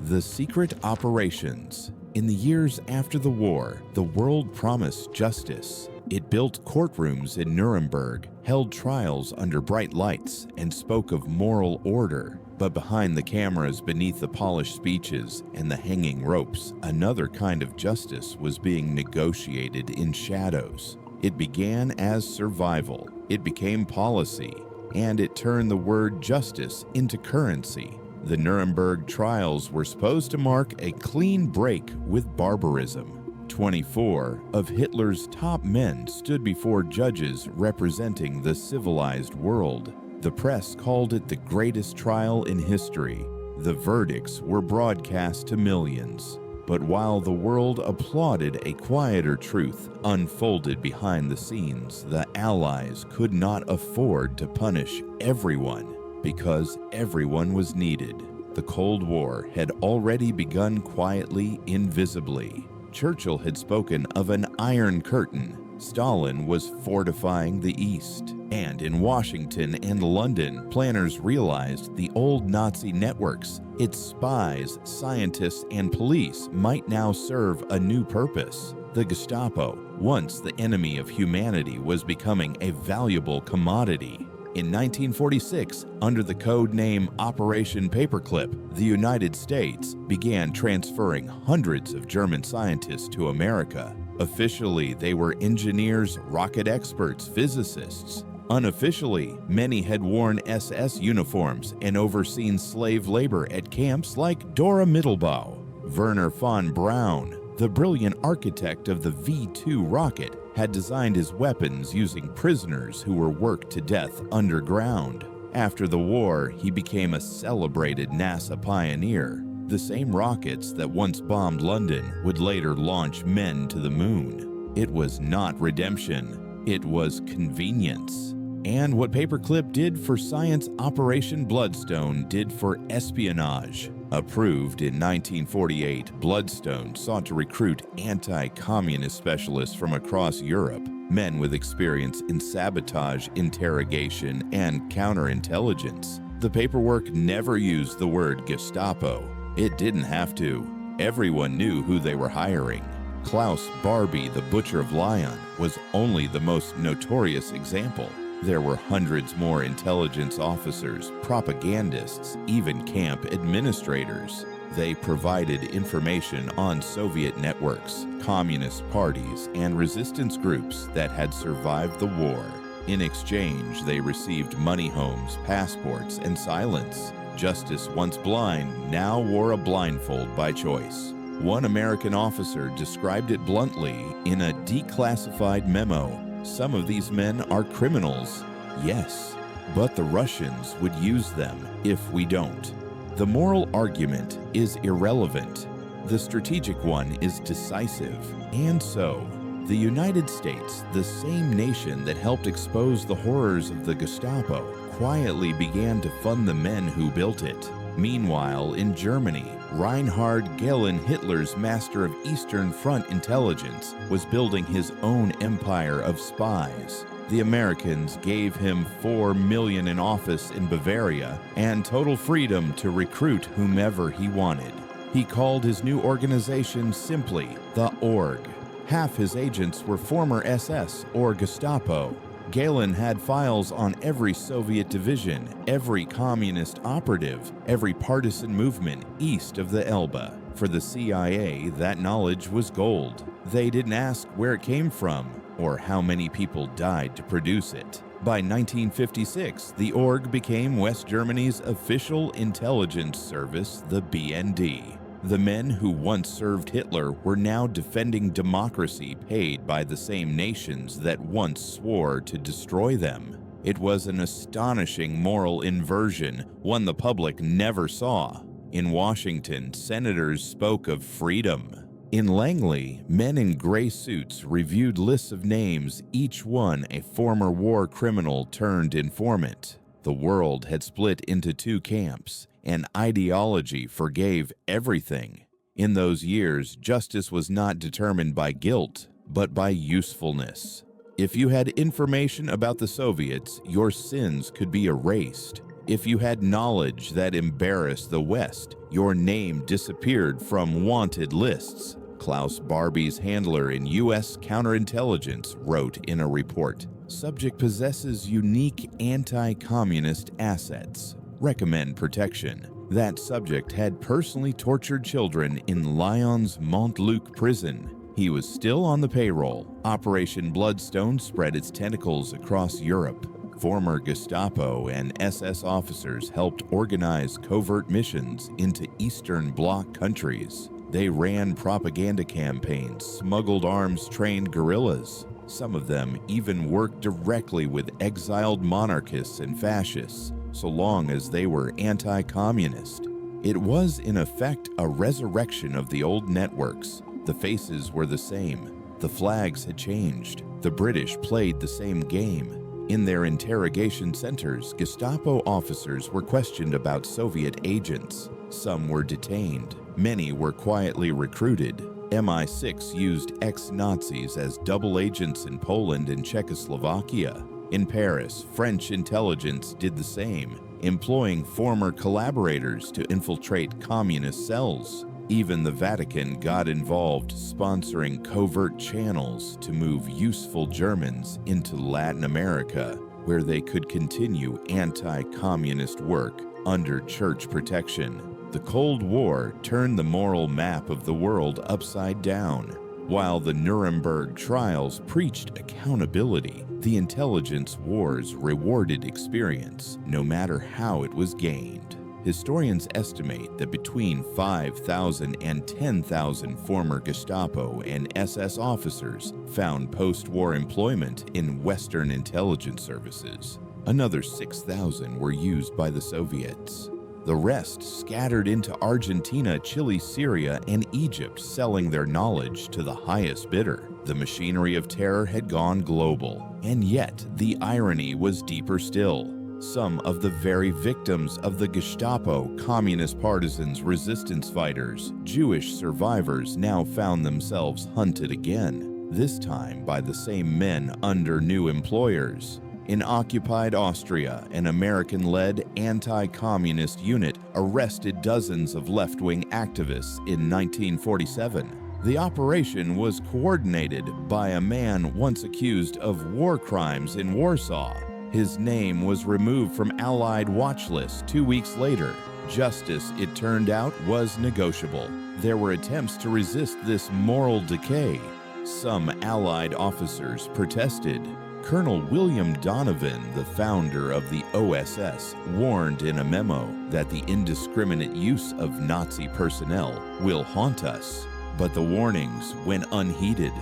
The secret operations. In the years after the war, the world promised justice. It built courtrooms in Nuremberg, held trials under bright lights, and spoke of moral order. But behind the cameras, beneath the polished speeches and the hanging ropes, another kind of justice was being negotiated in shadows. It began as survival, it became policy, and it turned the word justice into currency. The Nuremberg trials were supposed to mark a clean break with barbarism. 24 of Hitler's top men stood before judges representing the civilized world. The press called it the greatest trial in history. The verdicts were broadcast to millions. But while the world applauded, a quieter truth unfolded behind the scenes. The Allies could not afford to punish everyone because everyone was needed. The Cold War had already begun quietly, invisibly. Churchill had spoken of an Iron Curtain. Stalin was fortifying the East. And in Washington and London, planners realized the old Nazi networks, its spies, scientists, and police might now serve a new purpose. The Gestapo, once the enemy of humanity, was becoming a valuable commodity. In 1946, under the code name Operation Paperclip, the United States began transferring hundreds of German scientists to America. Officially, they were engineers, rocket experts, physicists. Unofficially, many had worn SS uniforms and overseen slave labor at camps like Dora Mittelbau. Werner von Braun, the brilliant architect of the V-2 rocket, had designed his weapons using prisoners who were worked to death underground. After the war, he became a celebrated NASA pioneer. The same rockets that once bombed London would later launch men to the moon. It was not redemption, it was convenience. And what Paperclip did for science, Operation Bloodstone did for espionage. Approved in 1948, Bloodstone sought to recruit anti-communist specialists from across Europe, men with experience in sabotage, interrogation, and counterintelligence. The paperwork never used the word Gestapo. It didn't have to. Everyone knew who they were hiring. Klaus Barbie, the Butcher of Lyon, was only the most notorious example. There were hundreds more intelligence officers, propagandists, even camp administrators. They provided information on Soviet networks, communist parties, and resistance groups that had survived the war. In exchange, they received money homes, passports, and silence. Justice, once blind, now wore a blindfold by choice. One American officer described it bluntly in a declassified memo. Some of these men are criminals. Yes, but the Russians would use them if we don't. The moral argument is irrelevant. The strategic one is decisive. And so, the United States, the same nation that helped expose the horrors of the Gestapo, quietly began to fund the men who built it. Meanwhile, in Germany, Reinhard Gehlen, Hitler's master of Eastern Front intelligence, was building his own empire of spies. The Americans gave him $4 million in office in Bavaria and total freedom to recruit whomever he wanted. He called his new organization simply the Org. Half his agents were former SS or Gestapo. Gehlen had files on every Soviet division, every communist operative, every partisan movement east of the Elbe. For the CIA, that knowledge was gold. They didn't ask where it came from or how many people died to produce it. By 1956, the Org became West Germany's official intelligence service, the BND. The men who once served Hitler were now defending democracy paid by the same nations that once swore to destroy them. It was an astonishing moral inversion, one the public never saw. In Washington, senators spoke of freedom. In Langley, men in gray suits reviewed lists of names, each one a former war criminal turned informant. The world had split into two camps, and ideology forgave everything. In those years, justice was not determined by guilt, but by usefulness. If you had information about the Soviets, your sins could be erased. If you had knowledge that embarrassed the West, your name disappeared from wanted lists. Klaus Barbie's handler in U.S. counterintelligence wrote in a report, "Subject possesses unique anti-communist assets. Recommend protection." That subject had personally tortured children in Lyon's Montluc prison. He was still on the payroll. Operation Bloodstone spread its tentacles across Europe. Former Gestapo and SS officers helped organize covert missions into Eastern Bloc countries. They ran propaganda campaigns, smuggled arms, trained guerrillas. Some of them even worked directly with exiled monarchists and fascists, so long as they were anti-communist. It was, in effect, a resurrection of the old networks. The faces were the same. The flags had changed. The British played the same game. In their interrogation centers, Gestapo officers were questioned about Soviet agents. Some were detained. Many were quietly recruited. MI6 used ex-Nazis as double agents in Poland and Czechoslovakia. In Paris, French intelligence did the same, employing former collaborators to infiltrate communist cells. Even the Vatican got involved, sponsoring covert channels to move useful Germans into Latin America, where they could continue anti-communist work under church protection. The Cold War turned the moral map of the world upside down. While the Nuremberg trials preached accountability, the intelligence wars rewarded experience, no matter how it was gained. Historians estimate that between 5,000 and 10,000 former Gestapo and SS officers found post-war employment in Western intelligence services. Another 6,000 were used by the Soviets. The rest scattered into Argentina, Chile, Syria, and Egypt, selling their knowledge to the highest bidder. The machinery of terror had gone global, and yet the irony was deeper still. Some of the very victims of the Gestapo, communist partisans, resistance fighters, Jewish survivors now found themselves hunted again, this time by the same men under new employers. In occupied Austria, an American-led anti-communist unit arrested dozens of left-wing activists in 1947. The operation was coordinated by a man once accused of war crimes in Warsaw. His name was removed from Allied watch lists 2 weeks later. Justice, it turned out, was negotiable. There were attempts to resist this moral decay. Some Allied officers protested. Colonel William Donovan, the founder of the OSS, warned in a memo that the indiscriminate use of Nazi personnel will haunt us. But the warnings went unheeded.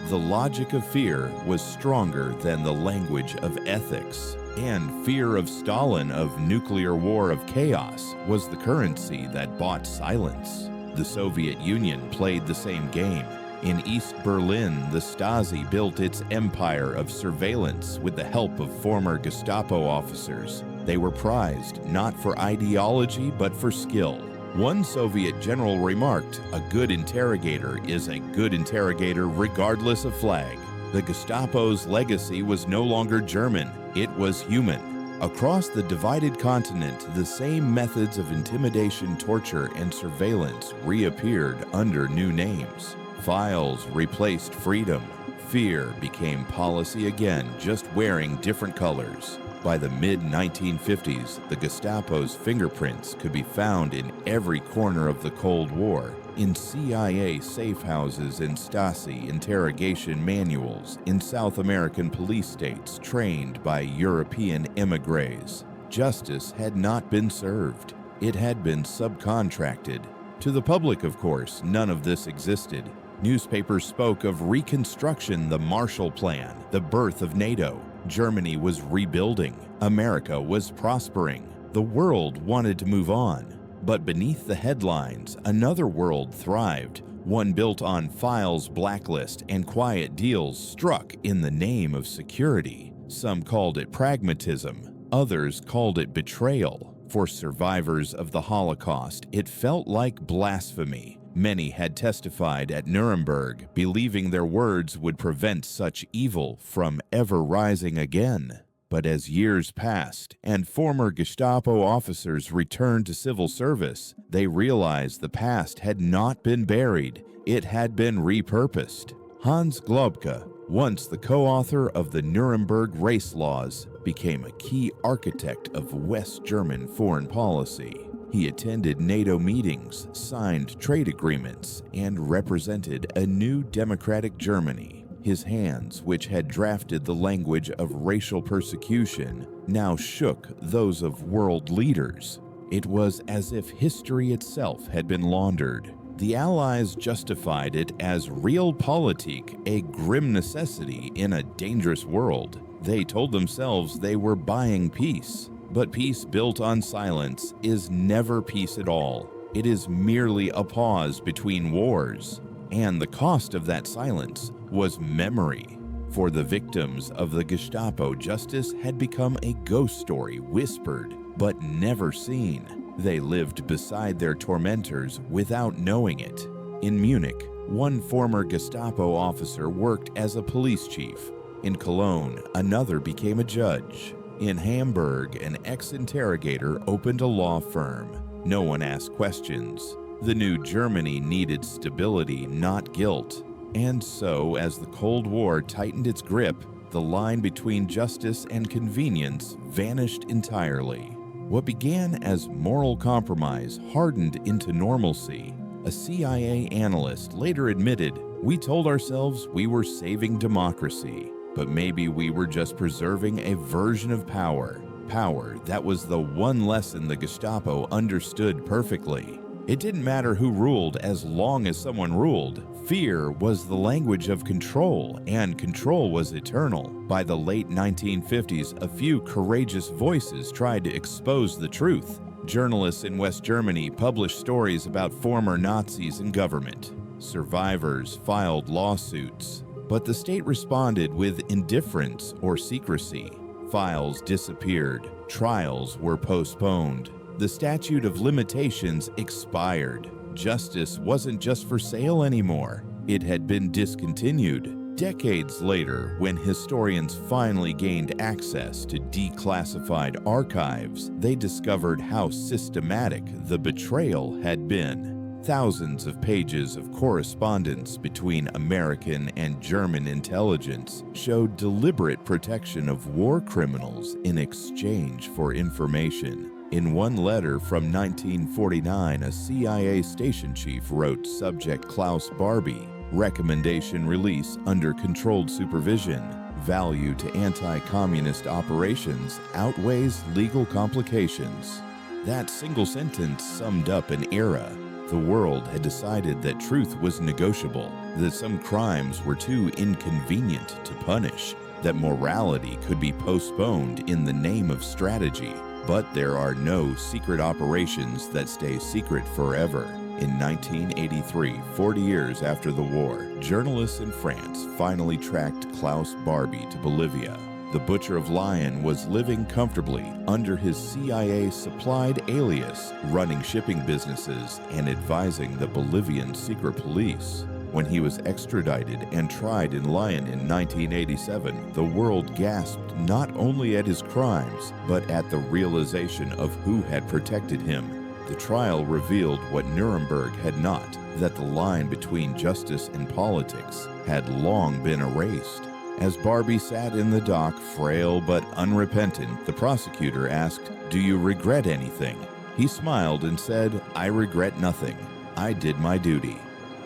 The logic of fear was stronger than the language of ethics. And fear of Stalin of nuclear war of chaos was the currency that bought silence. The Soviet Union played the same game. In East Berlin, the Stasi built its empire of surveillance with the help of former Gestapo officers. They were prized not for ideology but for skill. One Soviet general remarked, "A good interrogator is a good interrogator regardless of flag." The Gestapo's legacy was no longer German, it was human. Across the divided continent, the same methods of intimidation, torture, and surveillance reappeared under new names. Files replaced freedom. Fear became policy again, just wearing different colors. By the mid-1950s, the Gestapo's fingerprints could be found in every corner of the Cold War, in CIA safe houses and Stasi interrogation manuals, in South American police states trained by European émigrés. Justice had not been served. It had been subcontracted. To the public, of course, none of this existed. Newspapers spoke of Reconstruction, the Marshall Plan, the birth of NATO. Germany was rebuilding. America was prospering. The world wanted to move on. But beneath the headlines, another world thrived, one built on files, blacklist, and quiet deals struck in the name of security. Some called it pragmatism. Others called it betrayal. For survivors of the Holocaust, it felt like blasphemy. Many had testified at Nuremberg, believing their words would prevent such evil from ever rising again. But as years passed and former Gestapo officers returned to civil service, they realized the past had not been buried, it had been repurposed. Hans Globke, once the co-author of the Nuremberg race laws, became a key architect of West German foreign policy. He attended NATO meetings, signed trade agreements, and represented a new democratic Germany. His hands, which had drafted the language of racial persecution, now shook those of world leaders. It was as if history itself had been laundered. The Allies justified it as realpolitik, a grim necessity in a dangerous world. They told themselves they were buying peace. But peace built on silence is never peace at all. It is merely a pause between wars. And the cost of that silence was memory. For the victims of the Gestapo, justice had become a ghost story, whispered but never seen. They lived beside their tormentors without knowing it. In Munich, one former Gestapo officer worked as a police chief. In Cologne, another became a judge. In Hamburg, an ex-interrogator opened a law firm. No one asked questions. The new Germany needed stability, not guilt. And so, as the Cold War tightened its grip, the line between justice and convenience vanished entirely. What began as moral compromise hardened into normalcy. A CIA analyst later admitted, "We told ourselves we were saving democracy. But maybe we were just preserving a version of power. Power that was the one lesson the Gestapo understood perfectly. It didn't matter who ruled as long as someone ruled. Fear was the language of control, and control was eternal. By the late 1950s, a few courageous voices tried to expose the truth. Journalists in West Germany published stories about former Nazis in government. Survivors filed lawsuits. But the state responded with indifference or secrecy. Files disappeared. Trials were postponed. The statute of limitations expired. Justice wasn't just for sale anymore. It had been discontinued. Decades later, when historians finally gained access to declassified archives, they discovered how systematic the betrayal had been. Thousands of pages of correspondence between American and German intelligence showed deliberate protection of war criminals in exchange for information. In one letter from 1949, a CIA station chief wrote subject Klaus Barbie, recommendation release under controlled supervision. Value to anti-communist operations outweighs legal complications. That single sentence summed up an era. The world had decided that truth was negotiable, that some crimes were too inconvenient to punish, that morality could be postponed in the name of strategy. But there are no secret operations that stay secret forever. In 1983, 40 years after the war, journalists in France finally tracked Klaus Barbie to Bolivia. The Butcher of Lion was living comfortably under his CIA-supplied alias, running shipping businesses and advising the Bolivian secret police. When he was extradited and tried in Lyon in 1987, the world gasped not only at his crimes, but at the realization of who had protected him. The trial revealed what Nuremberg had not, that the line between justice and politics had long been erased. As Barbie sat in the dock, frail but unrepentant, the prosecutor asked, "Do you regret anything?" He smiled and said, "I regret nothing. I did my duty."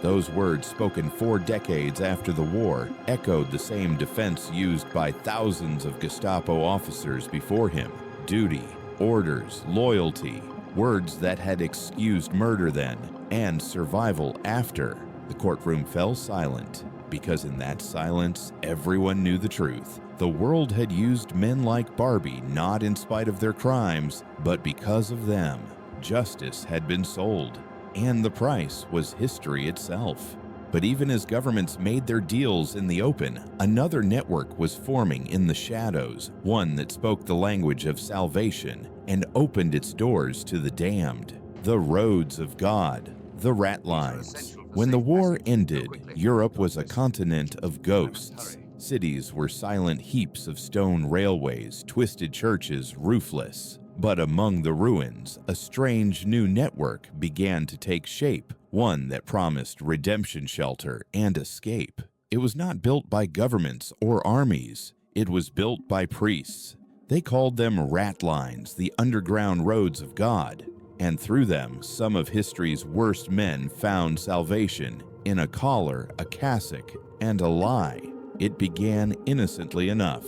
Those words, spoken 4 decades after the war, echoed the same defense used by thousands of Gestapo officers before him. Duty, orders, loyalty, words that had excused murder then and survival after. The courtroom fell silent, because in that silence, everyone knew the truth. The world had used men like Barbie not in spite of their crimes, but because of them. Justice had been sold, and the price was history itself. But even as governments made their deals in the open, another network was forming in the shadows, one that spoke the language of salvation and opened its doors to the damned. The roads of God, the ratlines. When the war ended, Europe was a continent of ghosts. Cities were silent heaps of stone railways, twisted churches, roofless. But among the ruins, a strange new network began to take shape, one that promised redemption shelter and escape. It was not built by governments or armies. It was built by priests. They called them ratlines, the underground roads of God. And through them, some of history's worst men found salvation in a collar, a cassock, and a lie. It began innocently enough.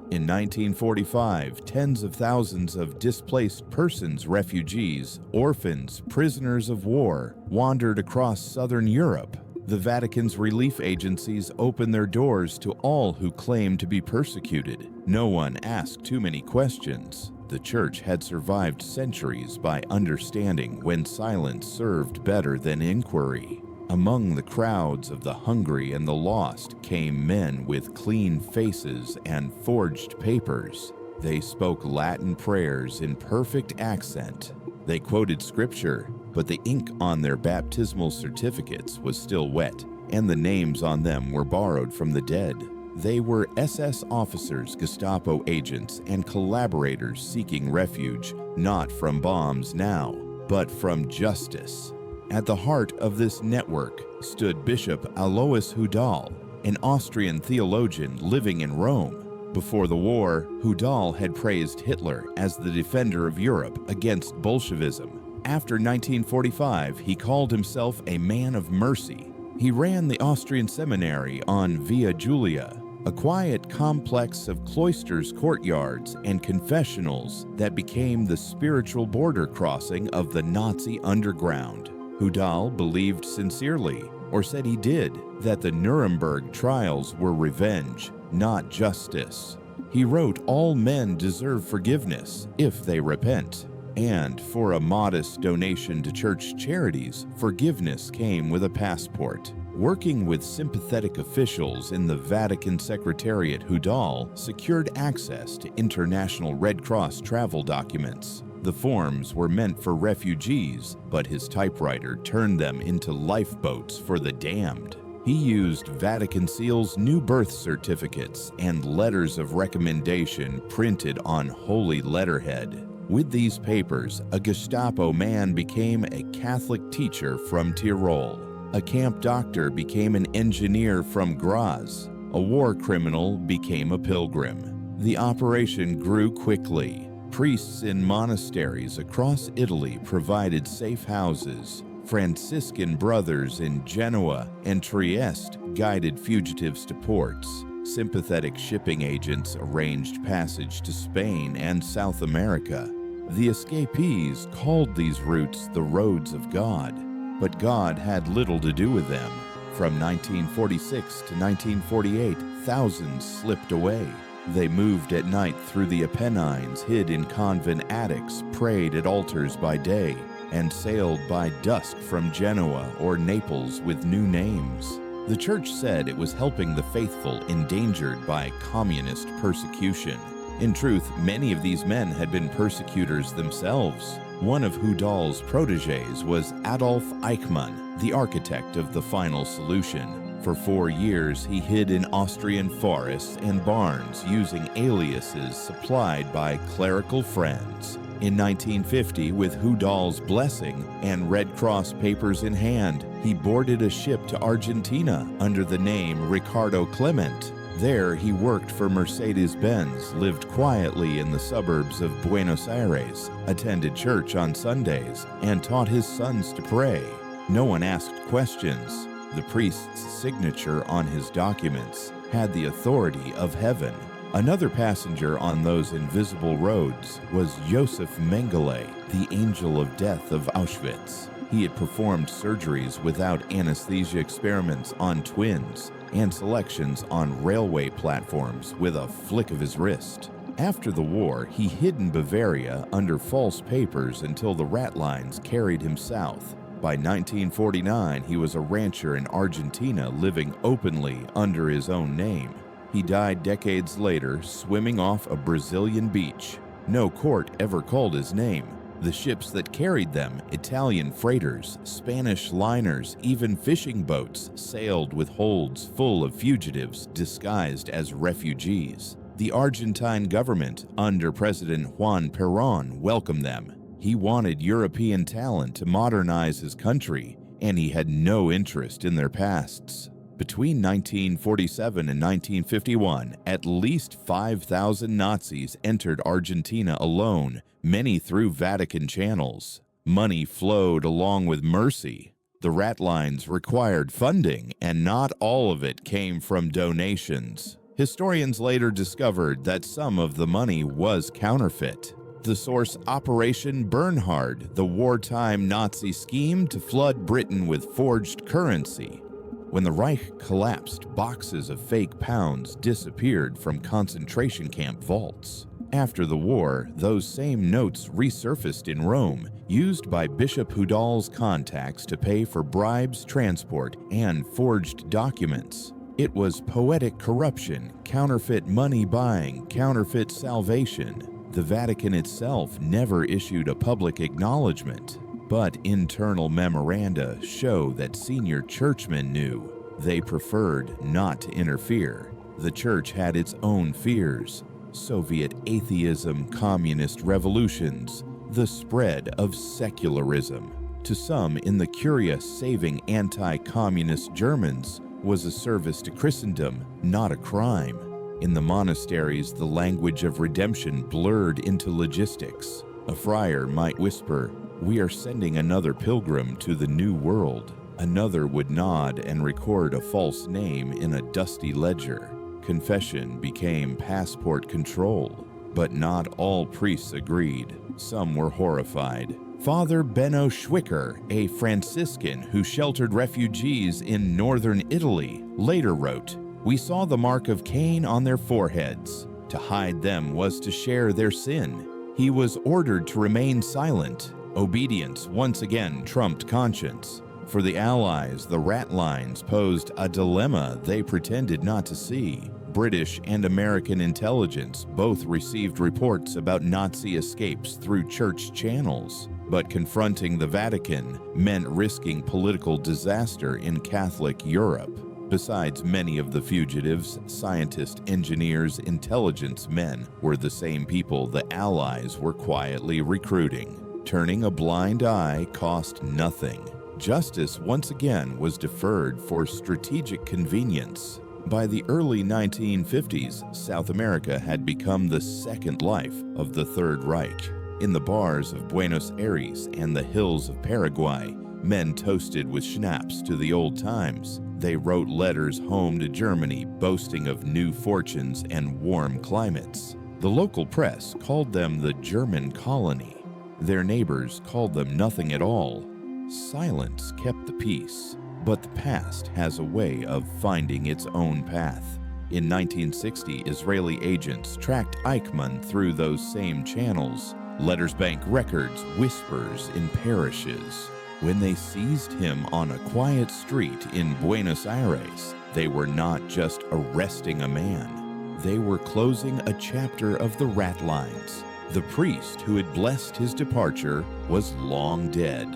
In 1945, tens of thousands of displaced persons, refugees, orphans, prisoners of war, wandered across southern Europe. The Vatican's relief agencies opened their doors to all who claimed to be persecuted. No one asked too many questions. The Church had survived centuries by understanding when silence served better than inquiry. Among the crowds of the hungry and the lost came men with clean faces and forged papers. They spoke Latin prayers in perfect accent. They quoted scripture, but the ink on their baptismal certificates was still wet, and the names on them were borrowed from the dead. They were SS officers, Gestapo agents, and collaborators seeking refuge, not from bombs now, but from justice. At the heart of this network stood Bishop Alois Hudal, an Austrian theologian living in Rome. Before the war, Hudal had praised Hitler as the defender of Europe against Bolshevism. After 1945, he called himself a man of mercy. He ran the Austrian seminary on Via Julia, a quiet complex of cloisters, courtyards, and confessionals that became the spiritual border crossing of the Nazi underground. Hudal believed sincerely, or said he did, that the Nuremberg trials were revenge, not justice. He wrote all men deserve forgiveness if they repent. And for a modest donation to church charities, forgiveness came with a passport. Working with sympathetic officials in the Vatican Secretariat, Hudal secured access to international Red Cross travel documents. The forms were meant for refugees, but his typewriter turned them into lifeboats for the damned. He used Vatican seals, new birth certificates, and letters of recommendation printed on holy letterhead. With these papers, a Gestapo man became a Catholic teacher from Tyrol. A camp doctor became an engineer from Graz. A war criminal became a pilgrim. The operation grew quickly. Priests in monasteries across Italy provided safe houses. Franciscan brothers in Genoa and Trieste guided fugitives to ports. Sympathetic shipping agents arranged passage to Spain and South America. The escapees called these routes the roads of God, but God had little to do with them. From 1946 to 1948, thousands slipped away. They moved at night through the Apennines, hid in convent attics, prayed at altars by day, and sailed by dusk from Genoa or Naples with new names. The church said it was helping the faithful endangered by communist persecution. In truth, many of these men had been persecutors themselves. One of Hudal's protégés was Adolf Eichmann, the architect of the final solution. For 4 years, he hid in Austrian forests and barns using aliases supplied by clerical friends. In 1950, with Hudal's blessing and Red Cross papers in hand, he boarded a ship to Argentina under the name Ricardo Clement. There, he worked for Mercedes-Benz, lived quietly in the suburbs of Buenos Aires, attended church on Sundays, and taught his sons to pray. No one asked questions. The priest's signature on his documents had the authority of heaven. Another passenger on those invisible roads was Josef Mengele, the angel of death of Auschwitz. He had performed surgeries without anesthesia experiments on twins and selections on railway platforms with a flick of his wrist. After the war, he hid in Bavaria under false papers until the ratlines carried him south. By 1949, he was a rancher in Argentina living openly under his own name. He died decades later, swimming off a Brazilian beach. No court ever called his name. The ships that carried them, Italian freighters, Spanish liners, even fishing boats, sailed with holds full of fugitives disguised as refugees. The Argentine government, under President Juan Perón, welcomed them. He wanted European talent to modernize his country, and he had no interest in their pasts. Between 1947 and 1951, at least 5,000 Nazis entered Argentina alone, many through Vatican channels. Money flowed along with mercy. The ratlines required funding, and not all of it came from donations. Historians later discovered that some of the money was counterfeit. The source Operation Bernhard, the wartime Nazi scheme to flood Britain with forged currency. When the Reich collapsed, boxes of fake pounds disappeared from concentration camp vaults. After the war, those same notes resurfaced in Rome, used by Bishop Hudal's contacts to pay for bribes, transport, and forged documents. It was poetic corruption, counterfeit money buying, counterfeit salvation. The Vatican itself never issued a public acknowledgement, but internal memoranda show that senior churchmen knew. They preferred not to interfere. The church had its own fears: Soviet atheism, communist revolutions, the spread of secularism. To some, in the curious saving anti-communist Germans was a service to Christendom, not a crime. In the monasteries, the language of redemption blurred into logistics. A friar might whisper, "We are sending another pilgrim to the New World." Another would nod and record a false name in a dusty ledger. Confession became passport control. But not all priests agreed. Some were horrified. Father Benno Schwicker, a Franciscan who sheltered refugees in northern Italy, later wrote, "We saw the mark of Cain on their foreheads. To hide them was to share their sin. He was ordered to remain silent. Obedience once again trumped conscience. For the Allies, the ratlines posed a dilemma they pretended not to see. British and American intelligence both received reports about Nazi escapes through church channels. But confronting the Vatican meant risking political disaster in Catholic Europe. Besides many of the fugitives, scientists, engineers, intelligence men were the same people the Allies were quietly recruiting. Turning a blind eye cost nothing. Justice once again was deferred for strategic convenience. By the early 1950s, South America had become the second life of the Third Reich. In the bars of Buenos Aires and the hills of Paraguay, men toasted with schnapps to the old times. They wrote letters home to Germany boasting of new fortunes and warm climates. The local press called them the German colony. Their neighbors called them nothing at all. Silence kept the peace. But the past has a way of finding its own path. In 1960, Israeli agents tracked Eichmann through those same channels. Letters Bank records whispers in parishes. When they seized him on a quiet street in Buenos Aires, they were not just arresting a man. They were closing a chapter of the ratlines. The priest who had blessed his departure was long dead.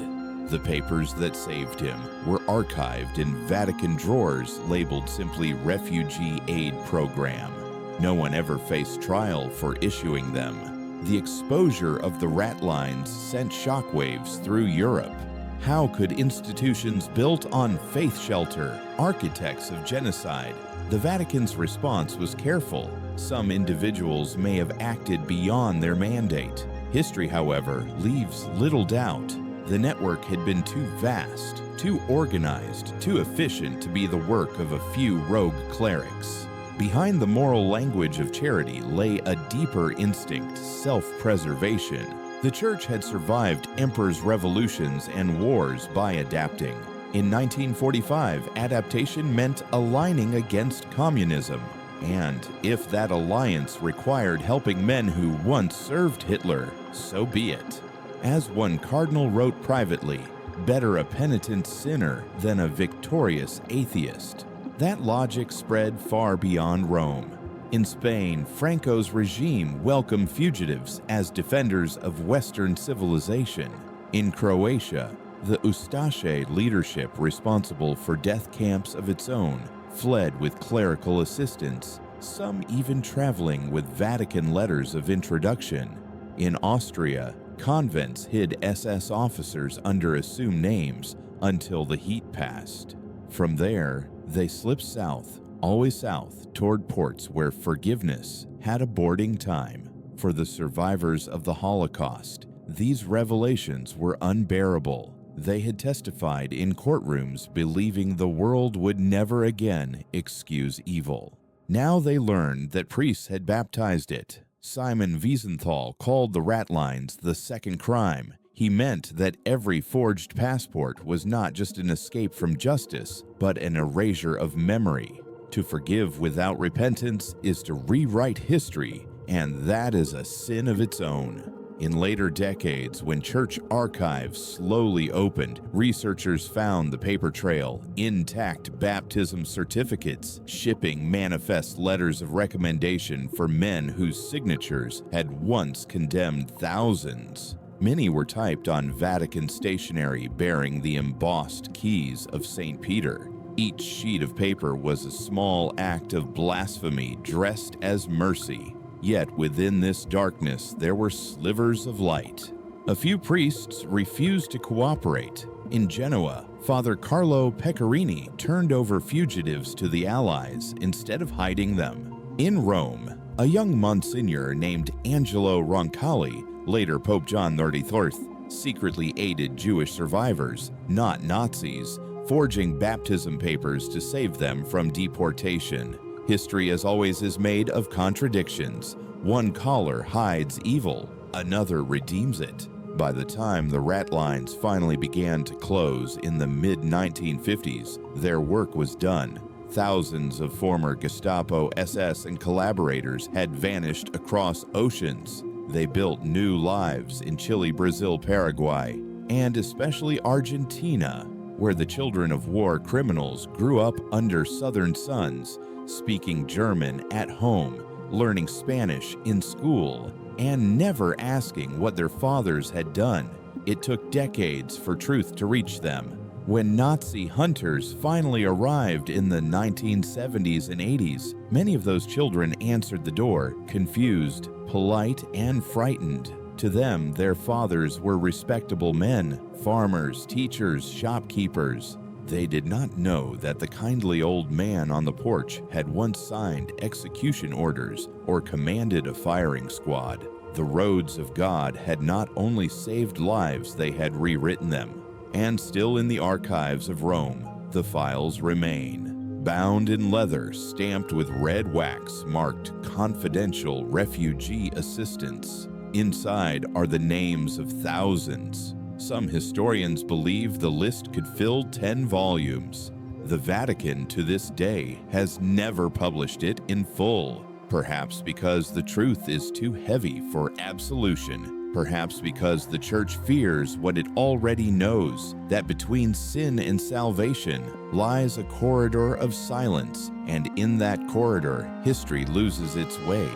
The papers that saved him were archived in Vatican drawers labeled simply Refugee Aid Program. No one ever faced trial for issuing them. The exposure of the ratlines sent shockwaves through Europe. How could institutions built on faith shelter, architects of genocide? The Vatican's response was careful. Some individuals may have acted beyond their mandate. History, however, leaves little doubt. The network had been too vast, too organized, too efficient to be the work of a few rogue clerics. Behind the moral language of charity lay a deeper instinct, self-preservation. The Church had survived emperors' revolutions and wars by adapting. In 1945, adaptation meant aligning against communism. And if that alliance required helping men who once served Hitler, so be it. As one cardinal wrote privately, better a penitent sinner than a victorious atheist. That logic spread far beyond Rome. In Spain, Franco's regime welcomed fugitives as defenders of Western civilization. In Croatia, the Ustaše leadership responsible for death camps of its own fled with clerical assistance, some even traveling with Vatican letters of introduction. In Austria, convents hid SS officers under assumed names until the heat passed. From there, they slipped south, always south, toward ports where forgiveness had a boarding time. For the survivors of the Holocaust, these revelations were unbearable. They had testified in courtrooms believing the world would never again excuse evil. Now they learned that priests had baptized it. Simon Wiesenthal called the ratlines the second crime. He meant that every forged passport was not just an escape from justice, but an erasure of memory. To forgive without repentance is to rewrite history, and that is a sin of its own. In later decades, when church archives slowly opened, researchers found the paper trail, intact baptism certificates, shipping manifest letters of recommendation for men whose signatures had once condemned thousands. Many were typed on Vatican stationery bearing the embossed keys of St. Peter. Each sheet of paper was a small act of blasphemy dressed as mercy. Yet within this darkness there were slivers of light. A few priests refused to cooperate. In Genoa, Father Carlo Pecorini turned over fugitives to the Allies instead of hiding them. In Rome, a young Monsignor named Angelo Roncalli, later Pope John XXIII, secretly aided Jewish survivors, not Nazis, forging baptism papers to save them from deportation. History, as always, is made of contradictions. One collar hides evil, another redeems it. By the time the ratlines finally began to close in the mid-1950s, their work was done. Thousands of former Gestapo, SS, and collaborators had vanished across oceans. They built new lives in Chile, Brazil, Paraguay, and especially Argentina, where the children of war criminals grew up under southern suns, speaking German at home, learning Spanish in school, and never asking what their fathers had done. It took decades for truth to reach them. When Nazi hunters finally arrived in the 1970s and 80s, many of those children answered the door, confused, polite, and frightened. To them, their fathers were respectable men, farmers, teachers, shopkeepers. They did not know that the kindly old man on the porch had once signed execution orders or commanded a firing squad. The roads of God had not only saved lives, they had rewritten them. And still in the archives of Rome, the files remain. Bound in leather, stamped with red wax, marked Confidential Refugee Assistance. Inside are the names of thousands. Some historians believe the list could fill 10 volumes. The Vatican to this day has never published it in full, perhaps because the truth is too heavy for absolution, perhaps because the Church fears what it already knows, that between sin and salvation lies a corridor of silence, and in that corridor, history loses its way.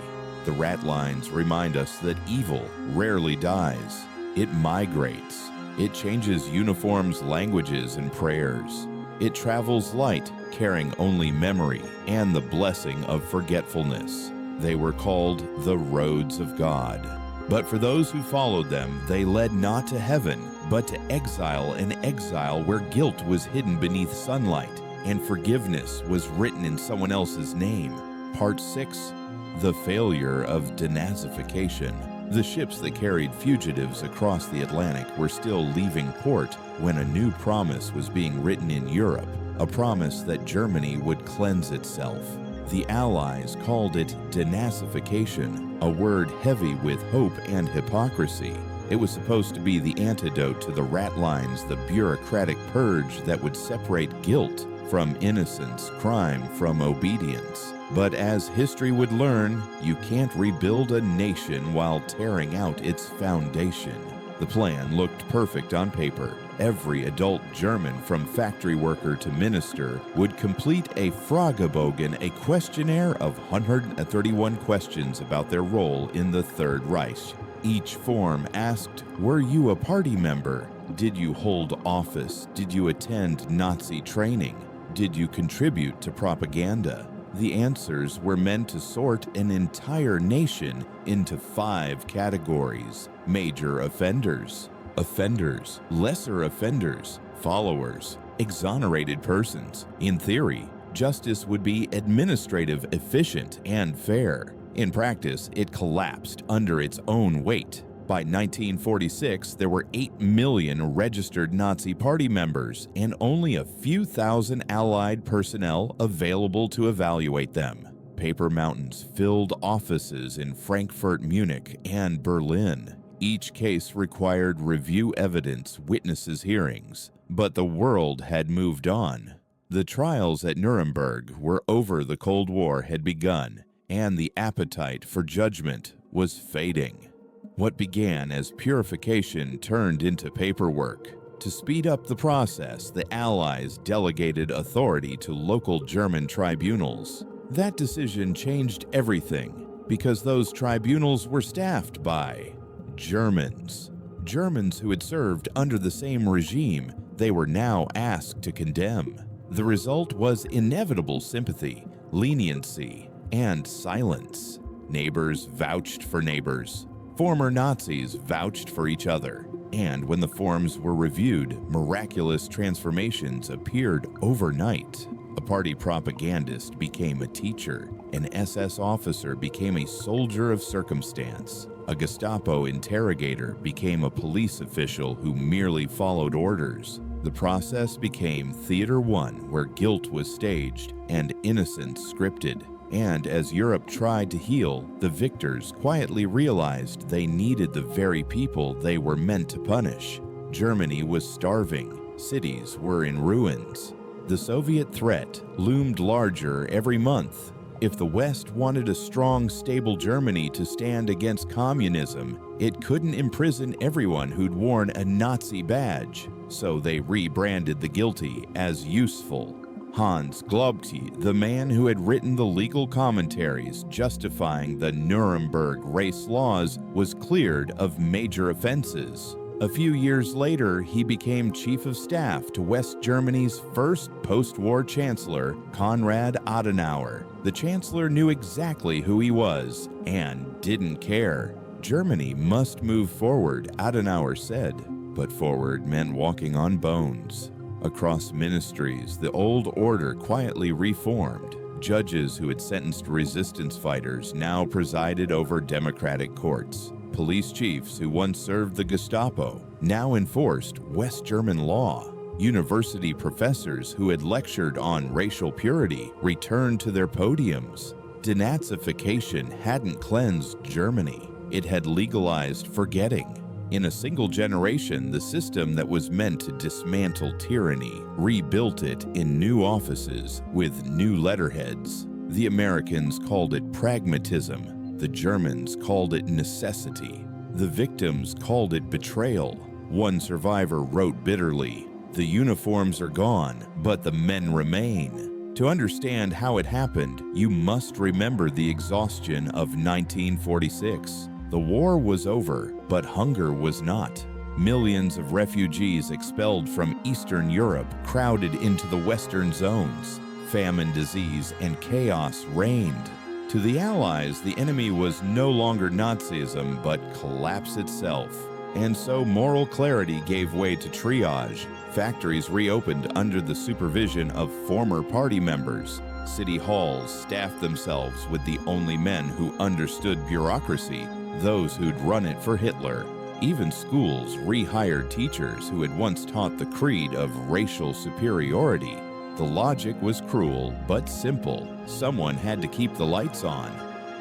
The ratlines remind us that evil rarely dies. It migrates. It changes uniforms, languages, and prayers. It travels light, carrying only memory and the blessing of forgetfulness. They were called the roads of God. But for those who followed them, they led not to heaven, but to exile, an exile where guilt was hidden beneath sunlight and forgiveness was written in someone else's name. Part 6, the failure of denazification. The ships that carried fugitives across the Atlantic were still leaving port when a new promise was being written in Europe, a promise that Germany would cleanse itself. The Allies called it denazification, a word heavy with hope and hypocrisy. It was supposed to be the antidote to the ratlines, the bureaucratic purge that would separate guilt from innocence, crime from obedience. But as history would learn, you can't rebuild a nation while tearing out its foundation. The plan looked perfect on paper. Every adult German, from factory worker to minister, would complete a Fragebogen, a questionnaire of 131 questions about their role in the Third Reich. Each form asked, were you a party member? Did you hold office? Did you attend Nazi training? Did you contribute to propaganda? The answers were meant to sort an entire nation into 5 categories: major offenders, offenders, lesser offenders, followers, exonerated persons. In theory, justice would be administrative, efficient, and fair. In practice, it collapsed under its own weight. By 1946, there were 8 million registered Nazi Party members and only a few thousand Allied personnel available to evaluate them. Paper mountains filled offices in Frankfurt, Munich, and Berlin. Each case required review evidence, witnesses' hearings. But the world had moved on. The trials at Nuremberg were over. The Cold War had begun, and the appetite for judgment was fading. What began as purification turned into paperwork. To speed up the process, the Allies delegated authority to local German tribunals. That decision changed everything, because those tribunals were staffed by Germans. Germans who had served under the same regime they were now asked to condemn. The result was inevitable sympathy, leniency, and silence. Neighbors vouched for neighbors. Former Nazis vouched for each other, and when the forms were reviewed, miraculous transformations appeared overnight. A party propagandist became a teacher, an SS officer became a soldier of circumstance, a Gestapo interrogator became a police official who merely followed orders. The process became Theater 1, where guilt was staged and innocence scripted. And as Europe tried to heal, the victors quietly realized they needed the very people they were meant to punish. Germany was starving. Cities were in ruins. The Soviet threat loomed larger every month. If the West wanted a strong, stable Germany to stand against communism, it couldn't imprison everyone who'd worn a Nazi badge. So they rebranded the guilty as useful. Hans Globte, the man who had written the legal commentaries justifying the Nuremberg race laws, was cleared of major offenses. A few years later, he became chief of staff to West Germany's first post-war chancellor, Konrad Adenauer. The chancellor knew exactly who he was and didn't care. Germany must move forward, Adenauer said, but forward meant walking on bones. Across ministries, the old order quietly reformed. Judges who had sentenced resistance fighters now presided over democratic courts. Police chiefs who once served the Gestapo now enforced West German law. University professors who had lectured on racial purity returned to their podiums. Denazification hadn't cleansed Germany. It had legalized forgetting. In a single generation, the system that was meant to dismantle tyranny rebuilt it in new offices with new letterheads. The Americans called it pragmatism. The Germans called it necessity. The victims called it betrayal. One survivor wrote bitterly, "The uniforms are gone, but the men remain." To understand how it happened, you must remember the exhaustion of 1946. The war was over, but hunger was not. Millions of refugees expelled from Eastern Europe crowded into the Western zones. Famine, disease, and chaos reigned. To the Allies, the enemy was no longer Nazism, but collapse itself. And so moral clarity gave way to triage. Factories reopened under the supervision of former party members. City halls staffed themselves with the only men who understood bureaucracy, those who'd run it for Hitler. Even schools rehired teachers who had once taught the creed of racial superiority. The logic was cruel but simple. Someone had to keep the lights on.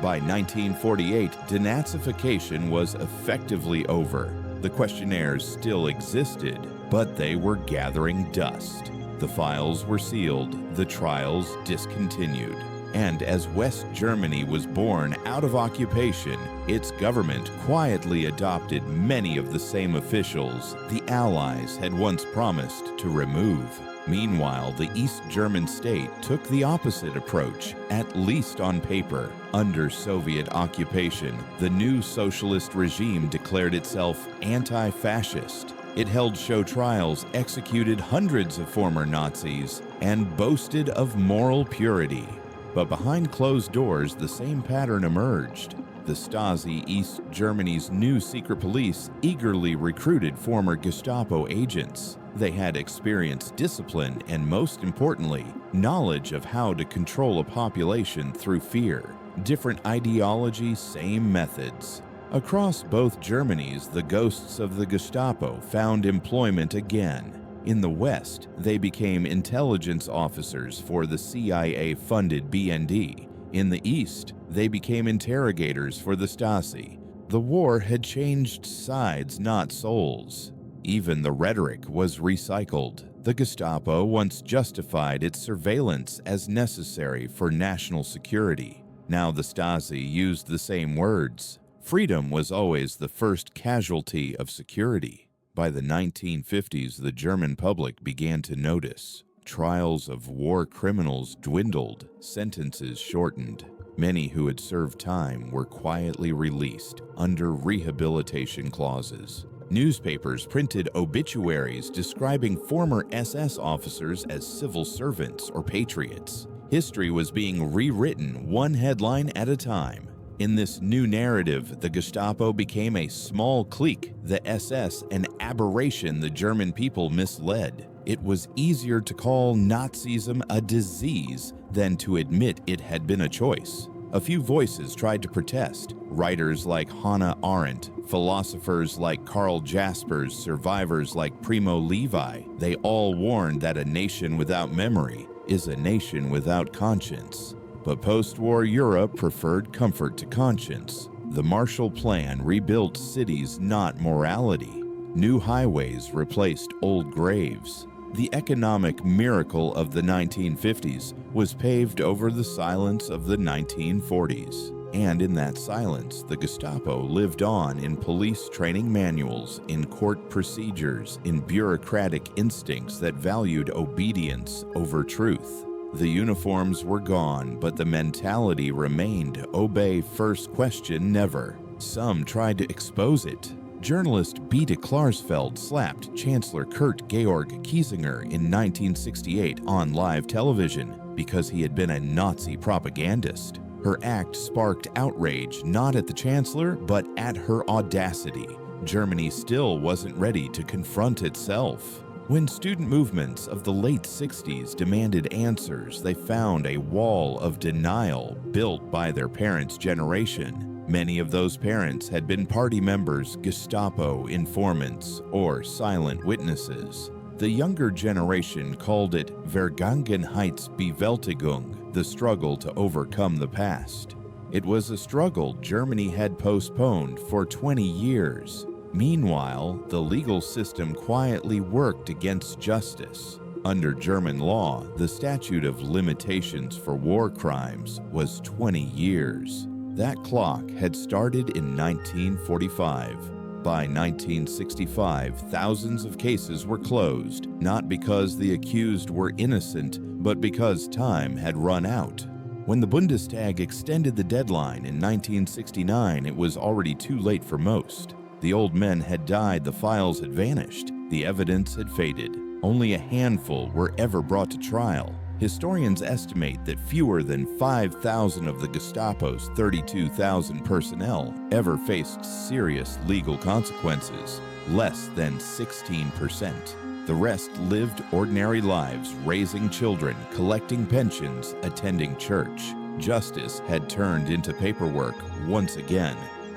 By 1948, denazification was effectively over. The questionnaires still existed, but they were gathering dust. The files were sealed, the trials discontinued. And as West Germany was born out of occupation, its government quietly adopted many of the same officials the Allies had once promised to remove. Meanwhile, the East German state took the opposite approach, at least on paper. Under Soviet occupation, the new socialist regime declared itself anti-fascist. It held show trials, executed hundreds of former Nazis, and boasted of moral purity. But behind closed doors, the same pattern emerged. The Stasi, East Germany's new secret police, eagerly recruited former Gestapo agents. They had experience, discipline, and most importantly, knowledge of how to control a population through fear. Different ideology, same methods. Across both Germanies, the ghosts of the Gestapo found employment again. In the West, they became intelligence officers for the CIA-funded BND. In the East, they became interrogators for the Stasi. The war had changed sides, not souls. Even the rhetoric was recycled. The Gestapo once justified its surveillance as necessary for national security. Now the Stasi used the same words. Freedom was always the first casualty of security. By the 1950s, the German public began to notice. Trials of war criminals dwindled, sentences shortened. Many who had served time were quietly released under rehabilitation clauses. Newspapers printed obituaries describing former SS officers as civil servants or patriots. History was being rewritten one headline at a time. In this new narrative, the Gestapo became a small clique, the SS an aberration the German people misled. It was easier to call Nazism a disease than to admit it had been a choice. A few voices tried to protest. Writers like Hannah Arendt, philosophers like Karl Jaspers, survivors like Primo Levi, they all warned that a nation without memory is a nation without conscience. But post-war Europe preferred comfort to conscience. The Marshall Plan rebuilt cities, not morality. New highways replaced old graves. The economic miracle of the 1950s was paved over the silence of the 1940s. And in that silence, the Gestapo lived on in police training manuals, in court procedures, in bureaucratic instincts that valued obedience over truth. The uniforms were gone, but the mentality remained: obey first, question never. Some tried to expose it. Journalist Beta Klarsfeld slapped Chancellor Kurt Georg Kiesinger in 1968 on live television because he had been a Nazi propagandist. Her act sparked outrage not at the Chancellor, but at her audacity. Germany still wasn't ready to confront itself. When student movements of the late 60s demanded answers, they found a wall of denial built by their parents' generation. Many of those parents had been party members, Gestapo informants, or silent witnesses. The younger generation called it Vergangenheitsbewältigung, the struggle to overcome the past. It was a struggle Germany had postponed for 20 years. Meanwhile, the legal system quietly worked against justice. Under German law, the statute of limitations for war crimes was 20 years. That clock had started in 1945. By 1965, thousands of cases were closed, not because the accused were innocent, but because time had run out. When the Bundestag extended the deadline in 1969, it was already too late for most. The old men had died, the files had vanished, the evidence had faded. Only a handful were ever brought to trial. Historians estimate that fewer than 5,000 of the Gestapo's 32,000 personnel ever faced serious legal consequences, less than 16%. The rest lived ordinary lives, raising children, collecting pensions, attending church. Justice had turned into paperwork once again.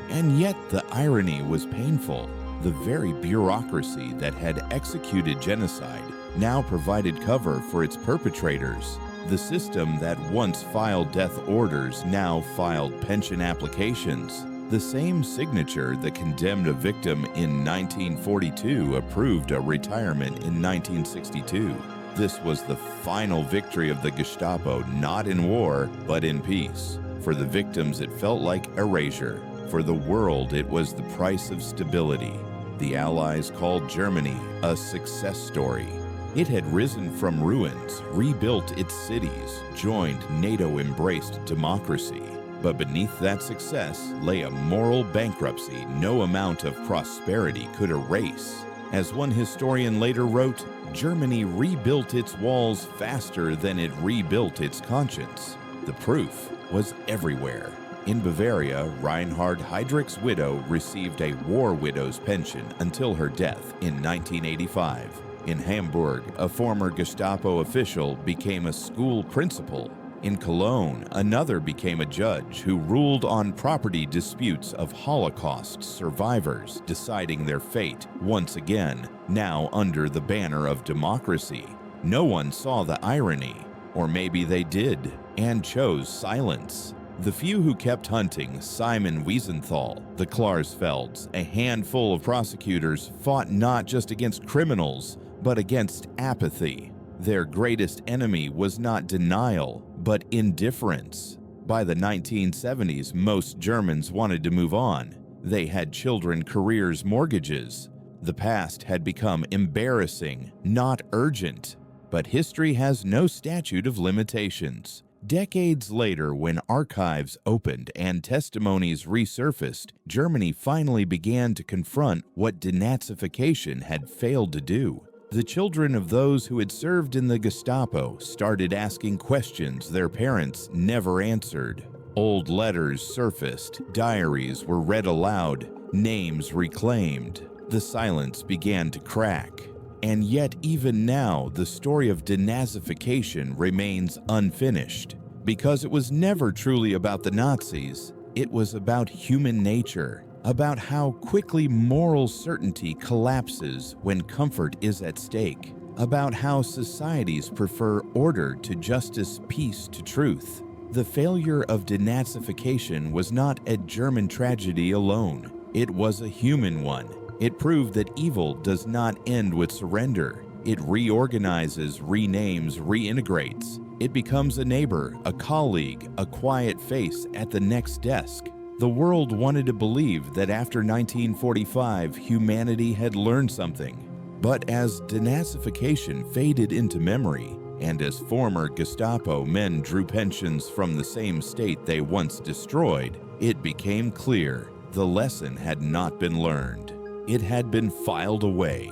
And yet the irony was painful. The very bureaucracy that had executed genocide now provided cover for its perpetrators. The system that once filed death orders now filed pension applications. The same signature that condemned a victim in 1942 approved a retirement in 1962. This was the final victory of the Gestapo, not in war, but in peace. For the victims, it felt like erasure. For the world, it was the price of stability. The Allies called Germany a success story. It had risen from ruins, rebuilt its cities, joined NATO-embraced democracy. But beneath that success lay a moral bankruptcy no amount of prosperity could erase. As one historian later wrote, Germany rebuilt its walls faster than it rebuilt its conscience. The proof was everywhere. In Bavaria, Reinhard Heydrich's widow received a war widow's pension until her death in 1985. In Hamburg, a former Gestapo official became a school principal. In Cologne, another became a judge who ruled on property disputes of Holocaust survivors, deciding their fate once again, now under the banner of democracy. No one saw the irony, or maybe they did, and chose silence. The few who kept hunting, Simon Wiesenthal, the Klarsfelds, a handful of prosecutors, fought not just against criminals, but against apathy. Their greatest enemy was not denial, but indifference. By the 1970s, most Germans wanted to move on. They had children, careers, mortgages. The past had become embarrassing, not urgent. But history has no statute of limitations. Decades later, when archives opened and testimonies resurfaced, Germany finally began to confront what denazification had failed to do. The children of those who had served in the Gestapo started asking questions their parents never answered. Old letters surfaced, diaries were read aloud, names reclaimed. The silence began to crack. And yet even now, the story of denazification remains unfinished. Because it was never truly about the Nazis, it was about human nature. About how quickly moral certainty collapses when comfort is at stake, about how societies prefer order to justice, peace to truth. The failure of denazification was not a German tragedy alone. It was a human one. It proved that evil does not end with surrender. It reorganizes, renames, reintegrates. It becomes a neighbor, a colleague, a quiet face at the next desk. The world wanted to believe that after 1945, humanity had learned something. But as denazification faded into memory, and as former Gestapo men drew pensions from the same state they once destroyed, it became clear the lesson had not been learned. It had been filed away.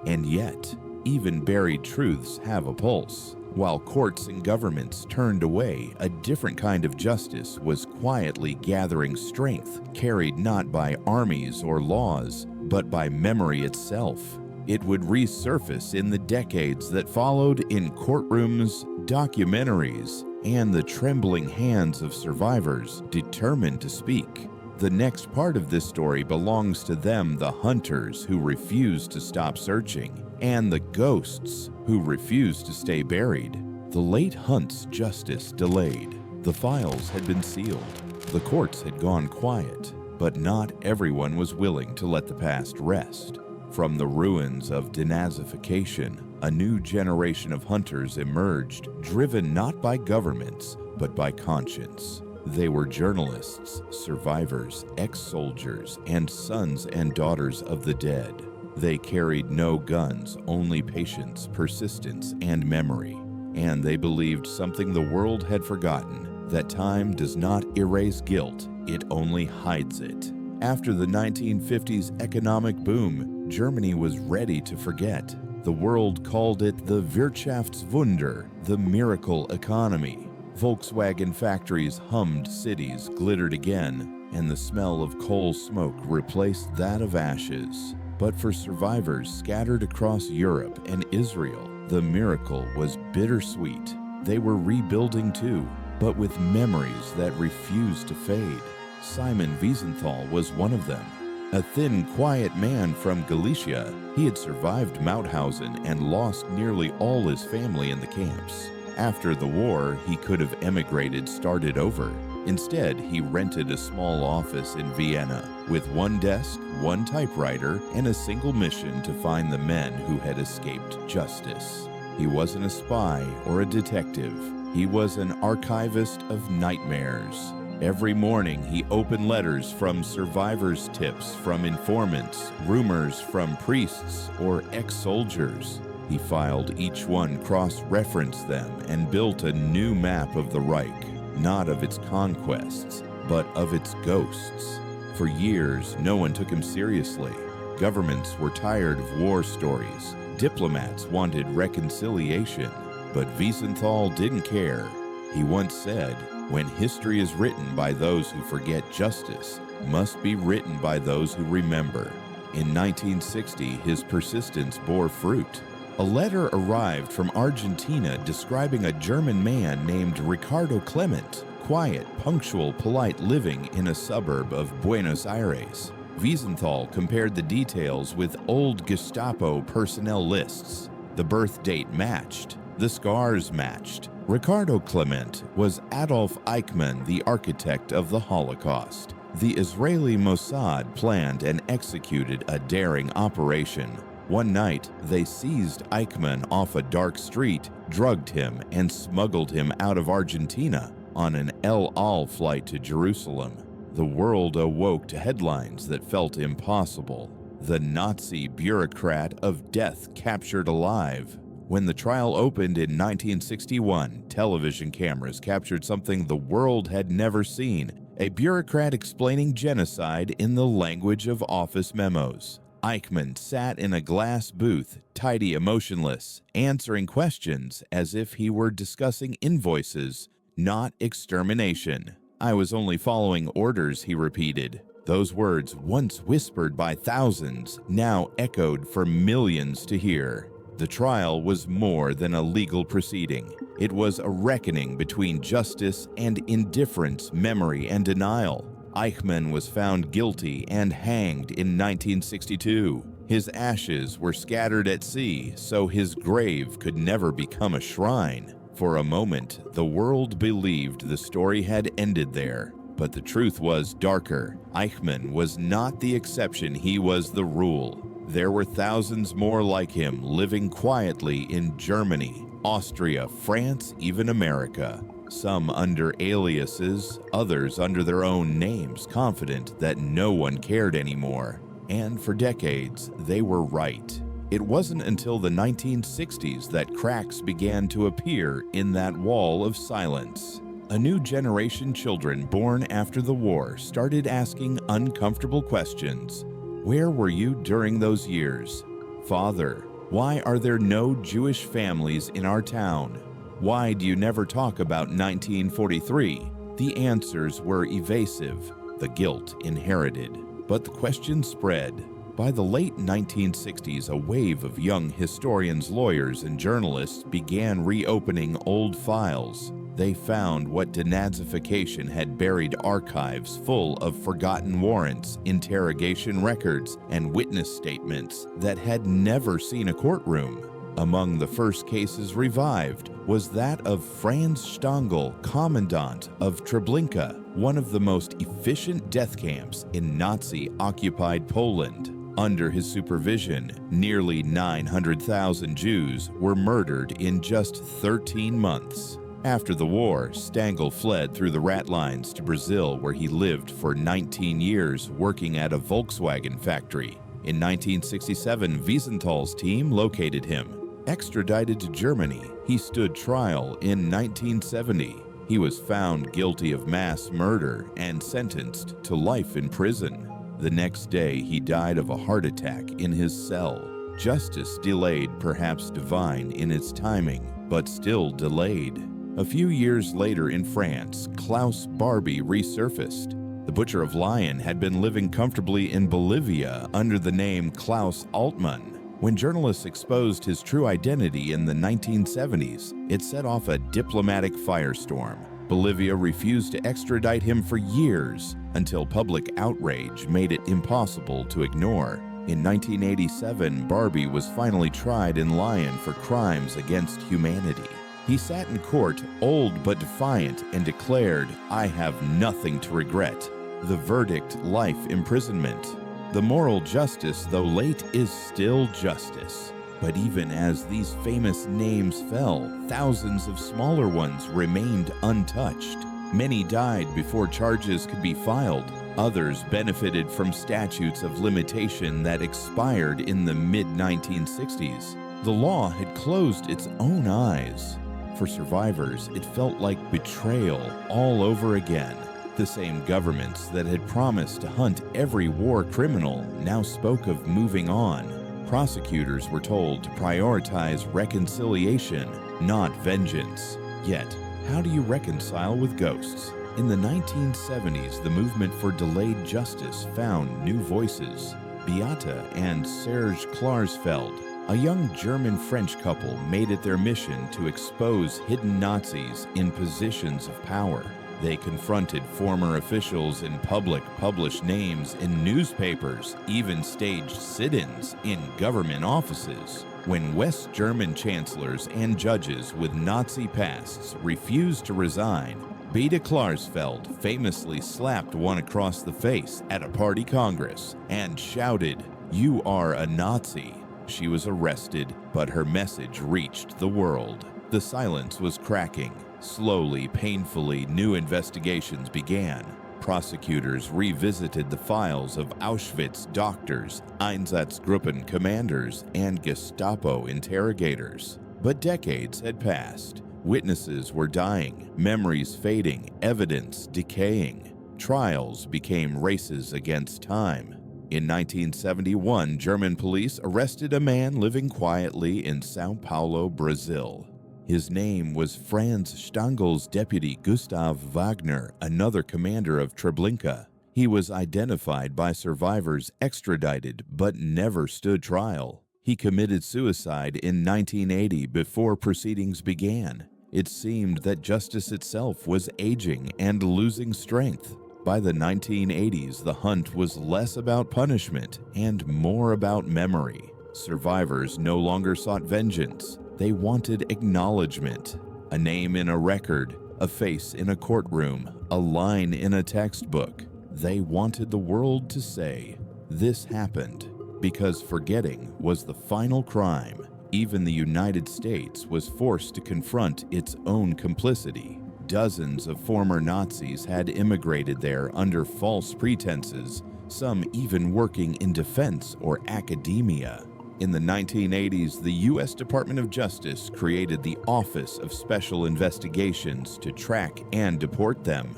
And yet, even buried truths have a pulse. While courts and governments turned away, a different kind of justice was quietly gathering strength, carried not by armies or laws, but by memory itself. It would resurface in the decades that followed in courtrooms, documentaries, and the trembling hands of survivors determined to speak. The next part of this story belongs to them, the hunters who refused to stop searching, and the ghosts who refused to stay buried. The late hunt's justice delayed. The files had been sealed. The courts had gone quiet. But not everyone was willing to let the past rest. From the ruins of denazification, a new generation of hunters emerged, driven not by governments, but by conscience. They were journalists, survivors, ex-soldiers, and sons and daughters of the dead. They carried no guns, only patience, persistence, and memory. And they believed something the world had forgotten, that time does not erase guilt, it only hides it. After the 1950s economic boom, Germany was ready to forget. The world called it the Wirtschaftswunder, the miracle economy. Volkswagen factories hummed, cities glittered again, and the smell of coal smoke replaced that of ashes. But for survivors scattered across Europe and Israel, the miracle was bittersweet. They were rebuilding too, but with memories that refused to fade. Simon Wiesenthal was one of them. A thin, quiet man from Galicia, he had survived Mauthausen and lost nearly all his family in the camps. After the war, he could have emigrated, started over. Instead, he rented a small office in Vienna with one desk, one typewriter, and a single mission to find the men who had escaped justice. He wasn't a spy or a detective. He was an archivist of nightmares. Every morning, he opened letters from survivors' tips from informants, rumors from priests or ex-soldiers. He filed each one, cross-referenced them, and built a new map of the Reich, not of its conquests, but of its ghosts. For years, no one took him seriously. Governments were tired of war stories. Diplomats wanted reconciliation, but Wiesenthal didn't care. He once said, "When history is written by those who forget, justice must be written by those who remember." In 1960, his persistence bore fruit. A letter arrived from Argentina describing a German man named Ricardo Clement, quiet, punctual, polite, living in a suburb of Buenos Aires. Wiesenthal compared the details with old Gestapo personnel lists. The birth date matched. The scars matched. Ricardo Clement was Adolf Eichmann, the architect of the Holocaust. The Israeli Mossad planned and executed a daring operation. One night, they seized Eichmann off a dark street, drugged him, and smuggled him out of Argentina on an El Al flight to Jerusalem. The world awoke to headlines that felt impossible. The Nazi bureaucrat of death captured alive. When the trial opened in 1961, television cameras captured something the world had never seen: a bureaucrat explaining genocide in the language of office memos. Eichmann sat in a glass booth, tidy, emotionless, answering questions as if he were discussing invoices, not extermination. "I was only following orders," he repeated. Those words, once whispered by thousands, now echoed for millions to hear. The trial was more than a legal proceeding. It was a reckoning between justice and indifference, memory and denial. Eichmann was found guilty and hanged in 1962. His ashes were scattered at sea, so his grave could never become a shrine. For a moment, the world believed the story had ended there, but the truth was darker. Eichmann was not the exception, he was the rule. There were thousands more like him living quietly in Germany, Austria, France, even America. Some under aliases, others under their own names, confident that no one cared anymore. And for decades, they were right. It wasn't until the 1960s that cracks began to appear in that wall of silence. A new generation children born after the war started asking uncomfortable questions. Where were you during those years? Father, why are there no Jewish families in our town? Why do you never talk about 1943? The answers were evasive, the guilt inherited. But the question spread. By the late 1960s, a wave of young historians, lawyers, and journalists began reopening old files. They found what denazification had buried: archives full of forgotten warrants, interrogation records, and witness statements that had never seen a courtroom. Among the first cases revived was that of Franz Stangl, commandant of Treblinka, one of the most efficient death camps in Nazi-occupied Poland. Under his supervision, nearly 900,000 Jews were murdered in just 13 months. After the war, Stangl fled through the ratlines to Brazil, where he lived for 19 years working at a Volkswagen factory. In 1967, Wiesenthal's team located him. Extradited to Germany, he stood trial in 1970. He was found guilty of mass murder and sentenced to life in prison. The next day, he died of a heart attack in his cell. Justice delayed, perhaps divine in its timing, but still delayed. A few years later in France, Klaus Barbie resurfaced. The Butcher of Lyon had been living comfortably in Bolivia under the name Klaus Altmann. When journalists exposed his true identity in the 1970s, it set off a diplomatic firestorm. Bolivia refused to extradite him for years until public outrage made it impossible to ignore. In 1987, Barbie was finally tried in Lyon for crimes against humanity. He sat in court, old but defiant, and declared, "I have nothing to regret." The verdict, life imprisonment. The moral justice, though late, is still justice. But even as these famous names fell, thousands of smaller ones remained untouched. Many died before charges could be filed. Others benefited from statutes of limitation that expired in the mid-1960s. The law had closed its own eyes. For survivors, it felt like betrayal all over again. The same governments that had promised to hunt every war criminal now spoke of moving on. Prosecutors were told to prioritize reconciliation, not vengeance. Yet, how do you reconcile with ghosts? In the 1970s, the movement for delayed justice found new voices. Beate and Serge Klarsfeld, a young German-French couple, made it their mission to expose hidden Nazis in positions of power. They confronted former officials in public, published names in newspapers, even staged sit-ins in government offices. When West German chancellors and judges with Nazi pasts refused to resign, Beate Klarsfeld famously slapped one across the face at a party congress and shouted, "You are a Nazi." She was arrested, but her message reached the world. The silence was cracking. Slowly, painfully, new investigations began. Prosecutors revisited the files of Auschwitz doctors, Einsatzgruppen commanders, and Gestapo interrogators. But decades had passed. Witnesses were dying, memories fading, evidence decaying. Trials became races against time. In 1971, German police arrested a man living quietly in Sao Paulo, Brazil. His name was Franz Stangl's deputy Gustav Wagner, another commander of Treblinka. He was identified by survivors, extradited, but never stood trial. He committed suicide in 1980 before proceedings began. It seemed that justice itself was aging and losing strength. By the 1980s, the hunt was less about punishment and more about memory. Survivors no longer sought vengeance. They wanted acknowledgement. A name in a record, a face in a courtroom, a line in a textbook. They wanted the world to say, "This happened," because forgetting was the final crime. Even the United States was forced to confront its own complicity. Dozens of former Nazis had immigrated there under false pretenses, some even working in defense or academia. In the 1980s, the U.S. Department of Justice created the Office of Special Investigations to track and deport them.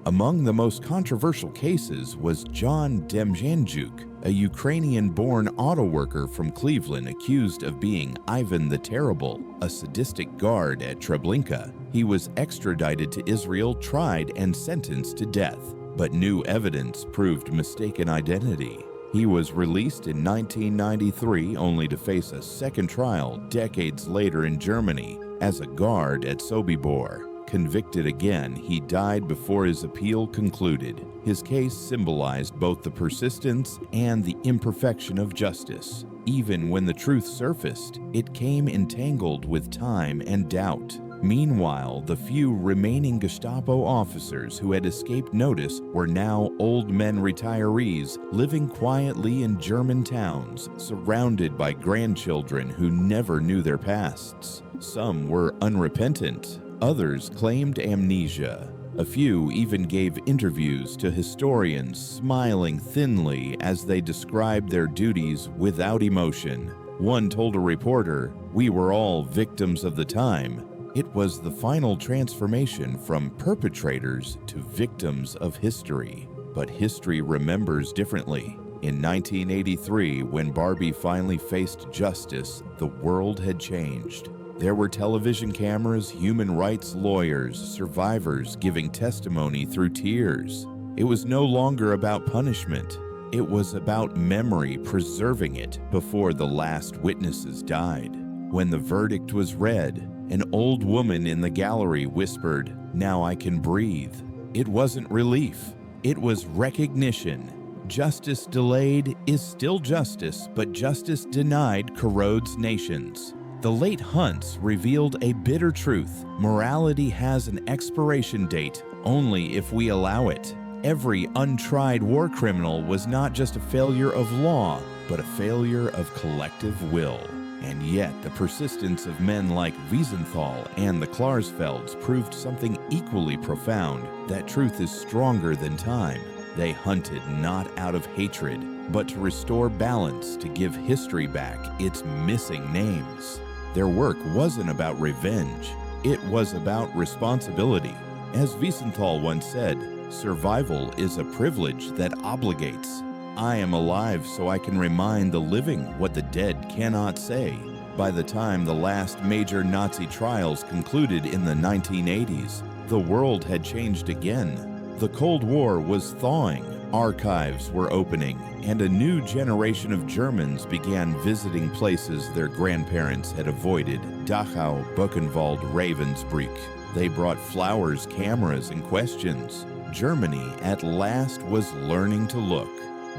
Among the most controversial cases was John Demjanjuk, a Ukrainian-born auto worker from Cleveland accused of being Ivan the Terrible, a sadistic guard at Treblinka. He was extradited to Israel, tried, and sentenced to death, but new evidence proved mistaken identity. He was released in 1993 only to face a second trial decades later in Germany as a guard at Sobibor. Convicted again, he died before his appeal concluded. His case symbolized both the persistence and the imperfection of justice. Even when the truth surfaced, it came entangled with time and doubt. Meanwhile, the few remaining Gestapo officers who had escaped notice were now old men retirees living quietly in German towns, surrounded by grandchildren who never knew their pasts. Some were unrepentant, others claimed amnesia. A few even gave interviews to historians, smiling thinly as they described their duties without emotion. One told a reporter, "We were all victims of the time." It was the final transformation from perpetrators to victims of history. But history remembers differently. In 1983, when Barbie finally faced justice, the world had changed. There were television cameras, human rights lawyers, survivors giving testimony through tears. It was no longer about punishment. It was about memory, preserving it before the last witnesses died. When the verdict was read, an old woman in the gallery whispered, "Now I can breathe." It wasn't relief. It was recognition. Justice delayed is still justice, but justice denied corrodes nations. The late Hunts revealed a bitter truth. Morality has an expiration date only if we allow it. Every untried war criminal was not just a failure of law, but a failure of collective will. And yet, the persistence of men like Wiesenthal and the Klarsfelds proved something equally profound, that truth is stronger than time. They hunted not out of hatred, but to restore balance, to give history back its missing names. Their work wasn't about revenge, it was about responsibility. As Wiesenthal once said, "Survival is a privilege that obligates. I am alive so I can remind the living what the dead cannot say." By the time the last major Nazi trials concluded in the 1980s, the world had changed again. The Cold War was thawing, archives were opening, and a new generation of Germans began visiting places their grandparents had avoided: Dachau, Buchenwald, Ravensbrück. They brought flowers, cameras, and questions. Germany at last was learning to look.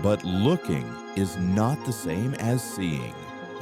But looking is not the same as seeing.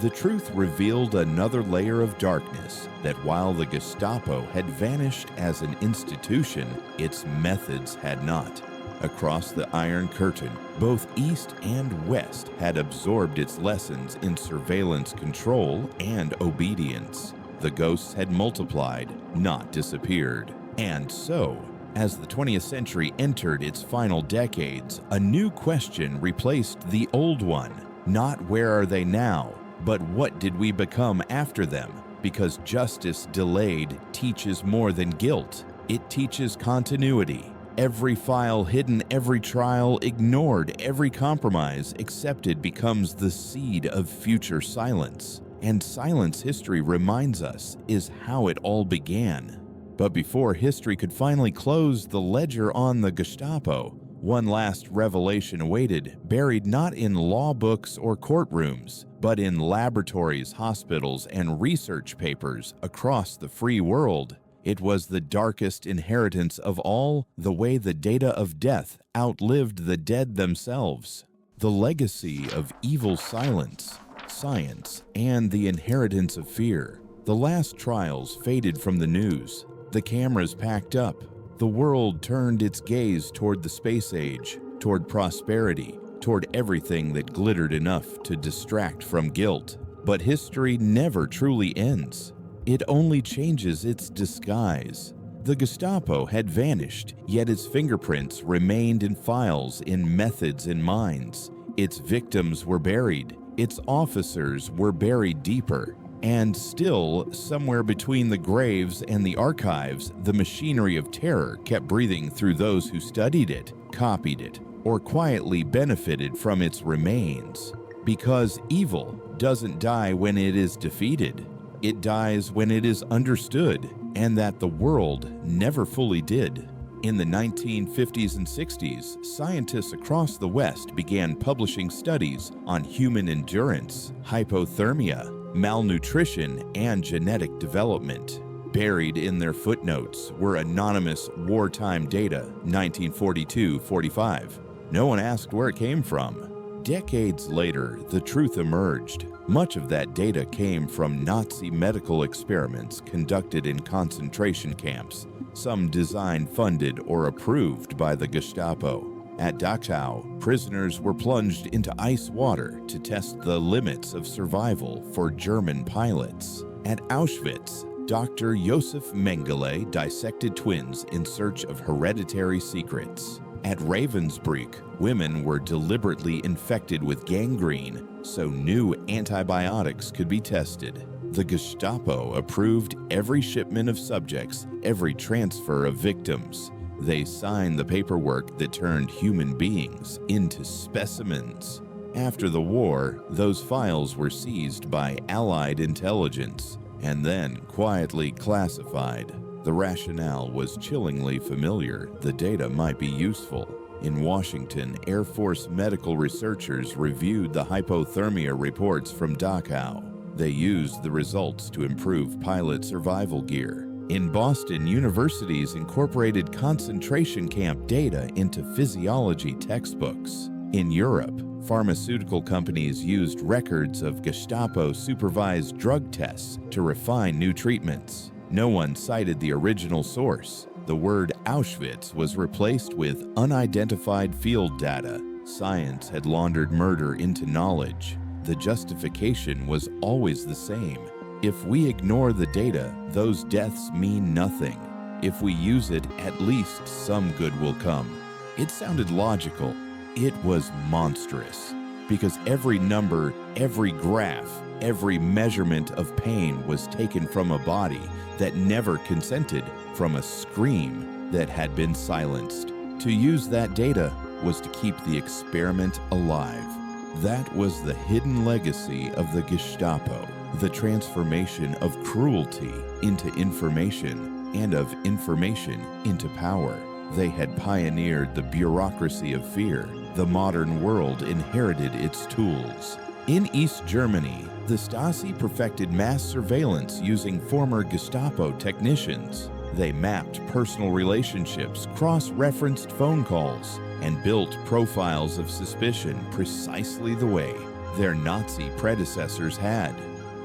The truth revealed another layer of darkness, that while the Gestapo had vanished as an institution, its methods had not. Across the Iron Curtain, both East and West had absorbed its lessons in surveillance control and obedience. The ghosts had multiplied, not disappeared. And so, as the 20th century entered its final decades, a new question replaced the old one. Not where are they now, but what did we become after them? Because justice delayed teaches more than guilt. It teaches continuity. Every file hidden, every trial ignored, every compromise accepted becomes the seed of future silence. And silence, history reminds us, is how it all began. But before history could finally close the ledger on the Gestapo, one last revelation awaited, buried not in law books or courtrooms, but in laboratories, hospitals, and research papers across the free world. It was the darkest inheritance of all, the way the data of death outlived the dead themselves. The legacy of evil silence, science, and the inheritance of fear. The last trials faded from the news. The cameras packed up. The world turned its gaze toward the space age, toward prosperity, toward everything that glittered enough to distract from guilt. But history never truly ends. It only changes its disguise. The Gestapo had vanished, yet its fingerprints remained in files, in methods, in minds. Its victims were buried. Its officers were buried deeper. And still, somewhere between the graves and the archives, the machinery of terror kept breathing through those who studied it, copied it, or quietly benefited from its remains. Because evil doesn't die when it is defeated. It dies when it is understood, and that the world never fully did. In the 1950s and 60s, scientists across the West began publishing studies on human endurance, hypothermia, malnutrition, and genetic development. Buried in their footnotes were anonymous wartime data, 1942-45. No one asked where it came from. Decades later, the truth emerged. Much of that data came from Nazi medical experiments conducted in concentration camps, some designed, funded, or approved by the Gestapo. At Dachau, prisoners were plunged into ice water to test the limits of survival for German pilots. At Auschwitz, Dr. Josef Mengele dissected twins in search of hereditary secrets. At Ravensbrück, women were deliberately infected with gangrene so new antibiotics could be tested. The Gestapo approved every shipment of subjects, every transfer of victims. They signed the paperwork that turned human beings into specimens. After the war, those files were seized by Allied intelligence and then quietly classified. The rationale was chillingly familiar. The data might be useful. In Washington, Air Force medical researchers reviewed the hypothermia reports from Dachau. They used the results to improve pilot survival gear. In Boston, universities incorporated concentration camp data into physiology textbooks. In Europe, pharmaceutical companies used records of Gestapo-supervised drug tests to refine new treatments. No one cited the original source. The word Auschwitz was replaced with unidentified field data. Science had laundered murder into knowledge. The justification was always the same. If we ignore the data, those deaths mean nothing. If we use it, at least some good will come. It sounded logical. It was monstrous, because every number, every graph, every measurement of pain was taken from a body that never consented, from a scream that had been silenced. To use that data was to keep the experiment alive. That was the hidden legacy of the Gestapo, the transformation of cruelty into information and of information into power. They had pioneered the bureaucracy of fear. The modern world inherited its tools. In East Germany, the Stasi perfected mass surveillance using former Gestapo technicians. They mapped personal relationships, cross-referenced phone calls, and built profiles of suspicion precisely the way their Nazi predecessors had.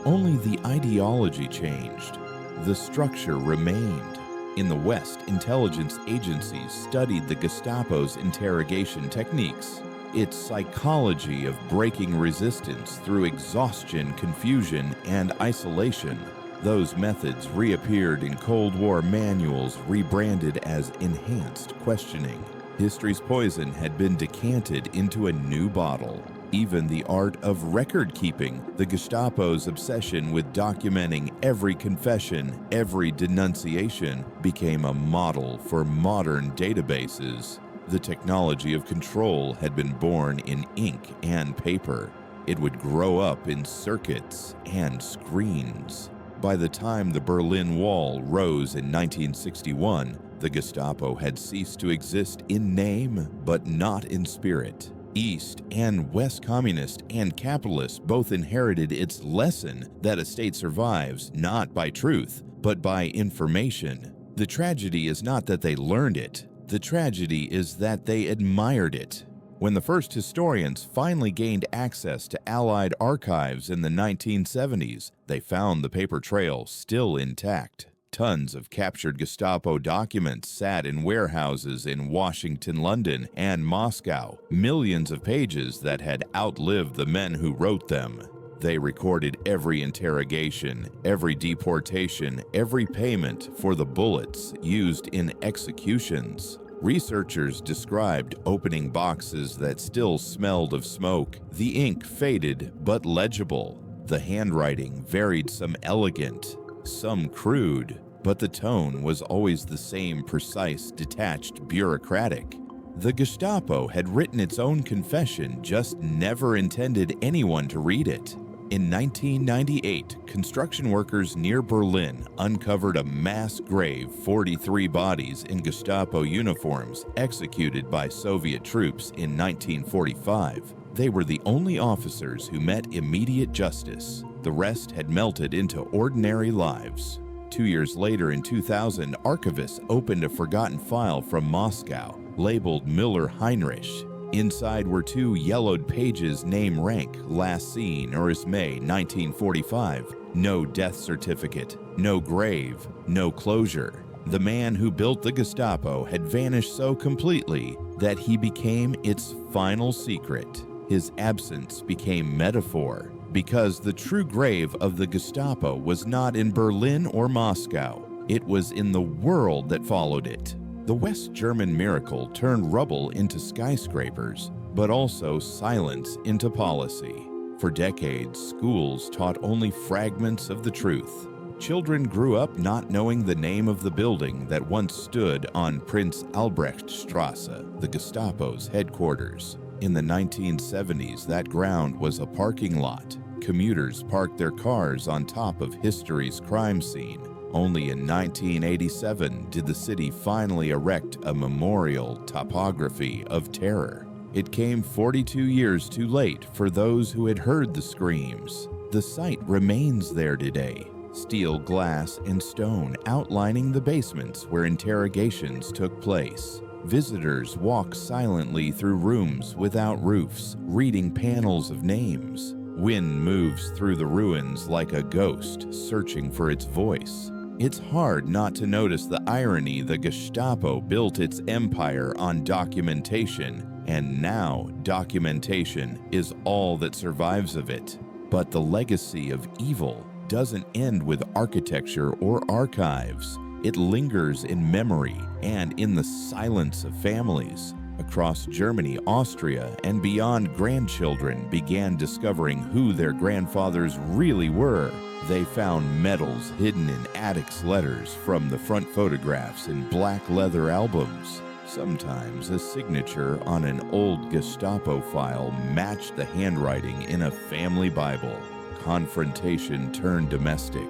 Only the ideology changed. The structure remained. In the West, intelligence agencies studied the Gestapo's interrogation techniques, its psychology of breaking resistance through exhaustion, confusion, and isolation. Those methods reappeared in Cold War manuals rebranded as enhanced questioning. History's poison had been decanted into a new bottle. Even the art of record-keeping, the Gestapo's obsession with documenting every confession, every denunciation, became a model for modern databases. The technology of control had been born in ink and paper. It would grow up in circuits and screens. By the time the Berlin Wall rose in 1961, the Gestapo had ceased to exist in name, but not in spirit. East and West communist and capitalist both inherited its lesson that a state survives not by truth, but by information. The tragedy is not that they learned it. The tragedy is that they admired it. When the first historians finally gained access to Allied archives in the 1970s, they found the paper trail still intact. Tons of captured Gestapo documents sat in warehouses in Washington, London, and Moscow. Millions of pages that had outlived the men who wrote them. They recorded every interrogation, every deportation, every payment for the bullets used in executions. Researchers described opening boxes that still smelled of smoke. The ink faded but legible. The handwriting varied, some elegant, some crude, but the tone was always the same, precise, detached, bureaucratic. The Gestapo had written its own confession, just never intended anyone to read it. In 1998, construction workers near Berlin uncovered a mass grave, 43 bodies in Gestapo uniforms executed by Soviet troops in 1945. They were the only officers who met immediate justice. The rest had melted into ordinary lives. 2 years later, in 2000, archivists opened a forgotten file from Moscow, labeled Müller-Heinrich. Inside were 2 yellowed pages, name, rank, last seen or as May 1945. No death certificate, no grave, no closure. The man who built the Gestapo had vanished so completely that he became its final secret. His absence became metaphor, because the true grave of the Gestapo was not in Berlin or Moscow. It was in the world that followed it. The West German miracle turned rubble into skyscrapers, but also silence into policy. For decades, schools taught only fragments of the truth. Children grew up not knowing the name of the building that once stood on Prince Albrechtstrasse, the Gestapo's headquarters. In the 1970s, that ground was a parking lot. Commuters parked their cars on top of history's crime scene. Only in 1987 did the city finally erect a memorial topography of terror. It came 42 years too late for those who had heard the screams. The site remains there today. Steel, glass, and stone outlining the basements where interrogations took place. Visitors walk silently through rooms without roofs, reading panels of names. Wind moves through the ruins like a ghost, searching for its voice. It's hard not to notice the irony. The Gestapo built its empire on documentation, and now documentation is all that survives of it. But the legacy of evil doesn't end with architecture or archives. It lingers in memory and in the silence of families. Across Germany, Austria, and beyond, grandchildren began discovering who their grandfathers really were. They found medals hidden in attics, letters from the front photographs in black leather albums. Sometimes a signature on an old Gestapo file matched the handwriting in a family Bible. Confrontation turned domestic.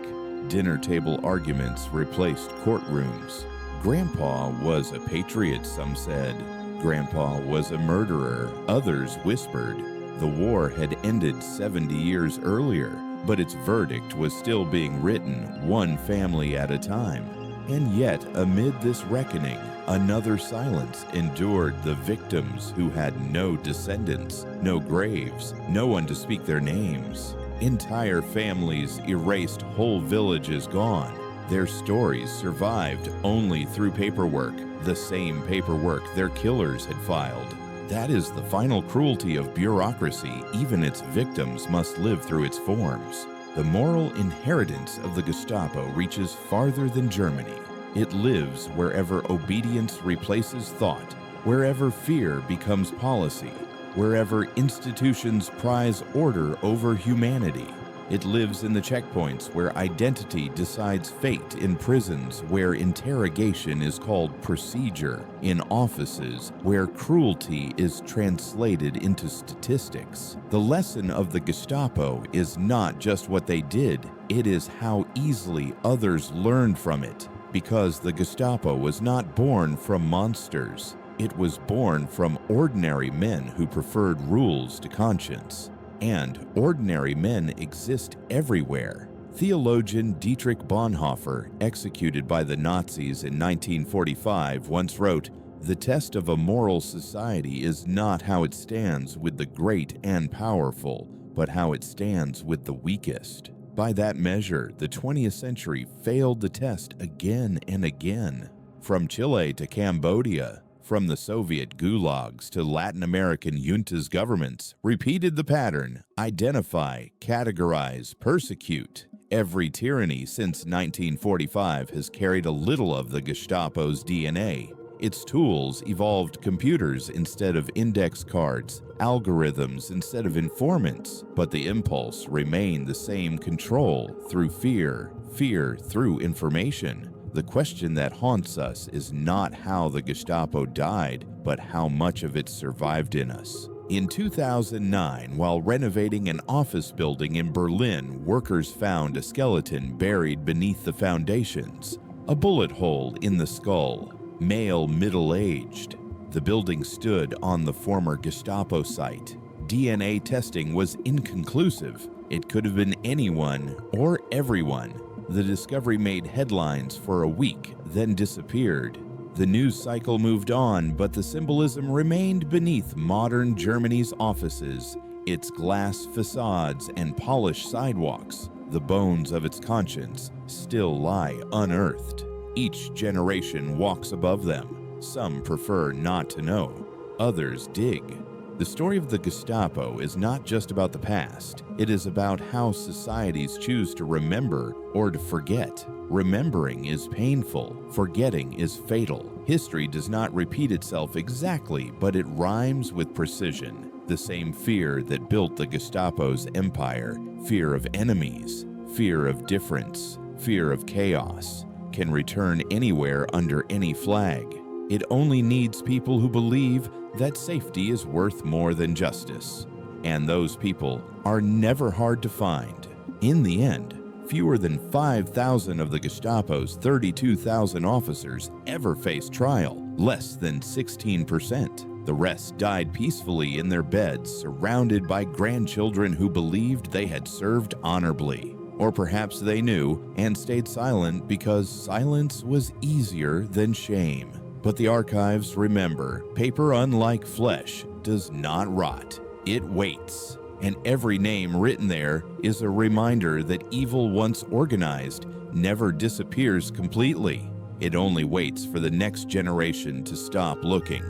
Dinner table arguments replaced courtrooms. Grandpa was a patriot, some said. Grandpa was a murderer, others whispered. The war had ended 70 years earlier, but its verdict was still being written, one family at a time. And yet, amid this reckoning, another silence endured. The victims who had no descendants, no graves, no one to speak their names. Entire families erased, whole villages gone. Their stories survived only through paperwork, the same paperwork their killers had filed. That is the final cruelty of bureaucracy. Even its victims must live through its forms. The moral inheritance of the Gestapo reaches farther than Germany. It lives wherever obedience replaces thought, wherever fear becomes policy, wherever institutions prize order over humanity. It lives in the checkpoints where identity decides fate, in prisons where interrogation is called procedure, in offices where cruelty is translated into statistics. The lesson of the Gestapo is not just what they did, it is how easily others learned from it. Because the Gestapo was not born from monsters. It was born from ordinary men who preferred rules to conscience. And ordinary men exist everywhere. Theologian Dietrich Bonhoeffer, executed by the Nazis in 1945, once wrote, "The test of a moral society is not how it stands with the great and powerful, but how it stands with the weakest." By that measure, the 20th century failed the test again and again. From Chile to Cambodia, from the Soviet gulags to Latin American juntas governments, repeated the pattern: identify, categorize, persecute. Every tyranny since 1945 has carried a little of the Gestapo's DNA. Its tools evolved computers instead of index cards, algorithms instead of informants, but the impulse remained the same: control through fear, fear through information. The question that haunts us is not how the Gestapo died, but how much of it survived in us. In 2009, while renovating an office building in Berlin, workers found a skeleton buried beneath the foundations, a bullet hole in the skull, male, middle-aged. The building stood on the former Gestapo site. DNA testing was inconclusive. It could have been anyone or everyone. The discovery made headlines for a week, then disappeared. The news cycle moved on, but the symbolism remained beneath modern Germany's offices, its glass facades and polished sidewalks. The bones of its conscience still lie unearthed. Each generation walks above them. Some prefer not to know. Others dig. The story of the Gestapo is not just about the past. It is about how societies choose to remember or to forget. Remembering is painful. Forgetting is fatal. History does not repeat itself exactly, but it rhymes with precision. The same fear that built the Gestapo's empire, fear of enemies, fear of difference, fear of chaos, can return anywhere under any flag. It only needs people who believe that safety is worth more than justice. And those people are never hard to find. In the end, fewer than 5,000 of the Gestapo's 32,000 officers ever faced trial, less than 16%. The rest died peacefully in their beds, surrounded by grandchildren who believed they had served honorably. Or perhaps they knew and stayed silent because silence was easier than shame. But the archives remember, paper, unlike flesh, does not rot. It waits. And every name written there is a reminder that evil once organized never disappears completely. It only waits for the next generation to stop looking.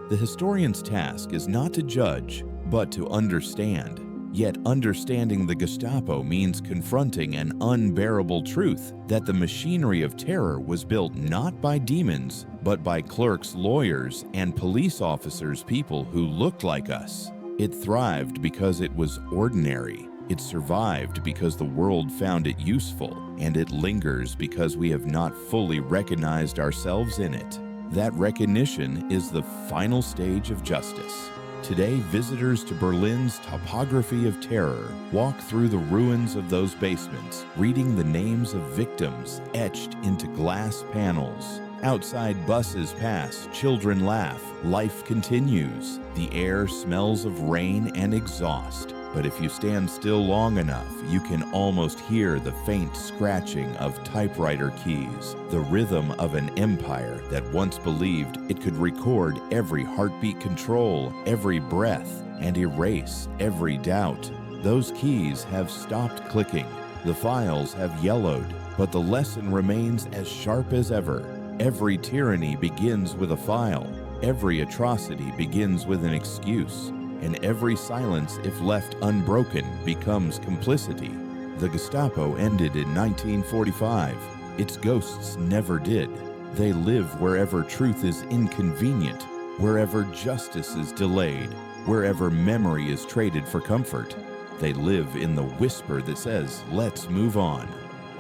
The historian's task is not to judge, but to understand. Yet understanding the Gestapo means confronting an unbearable truth that the machinery of terror was built not by demons, but by clerks, lawyers, and police officers, people who looked like us. It thrived because it was ordinary. It survived because the world found it useful, and it lingers because we have not fully recognized ourselves in it. That recognition is the final stage of justice. Today, visitors to Berlin's topography of terror walk through the ruins of those basements, reading the names of victims etched into glass panels. Outside, buses pass, children laugh, life continues. The air smells of rain and exhaust. But if you stand still long enough, you can almost hear the faint scratching of typewriter keys, the rhythm of an empire that once believed it could record every heartbeat, control every breath, and erase every doubt. Those keys have stopped clicking. The files have yellowed, but the lesson remains as sharp as ever. Every tyranny begins with a file. Every atrocity begins with an excuse. And every silence, if left unbroken, becomes complicity. The Gestapo ended in 1945. Its ghosts never did. They live wherever truth is inconvenient, wherever justice is delayed, wherever memory is traded for comfort. They live in the whisper that says, "Let's move on."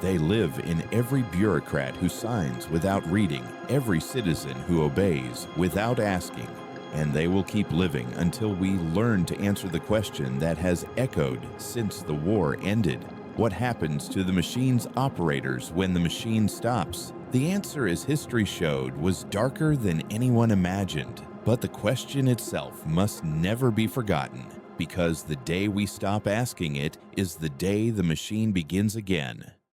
They live in every bureaucrat who signs without reading, every citizen who obeys without asking. And they will keep living until we learn to answer the question that has echoed since the war ended. What happens to the machine's operators when the machine stops? The answer, as history showed, was darker than anyone imagined. But the question itself must never be forgotten, because the day we stop asking it is the day the machine begins again.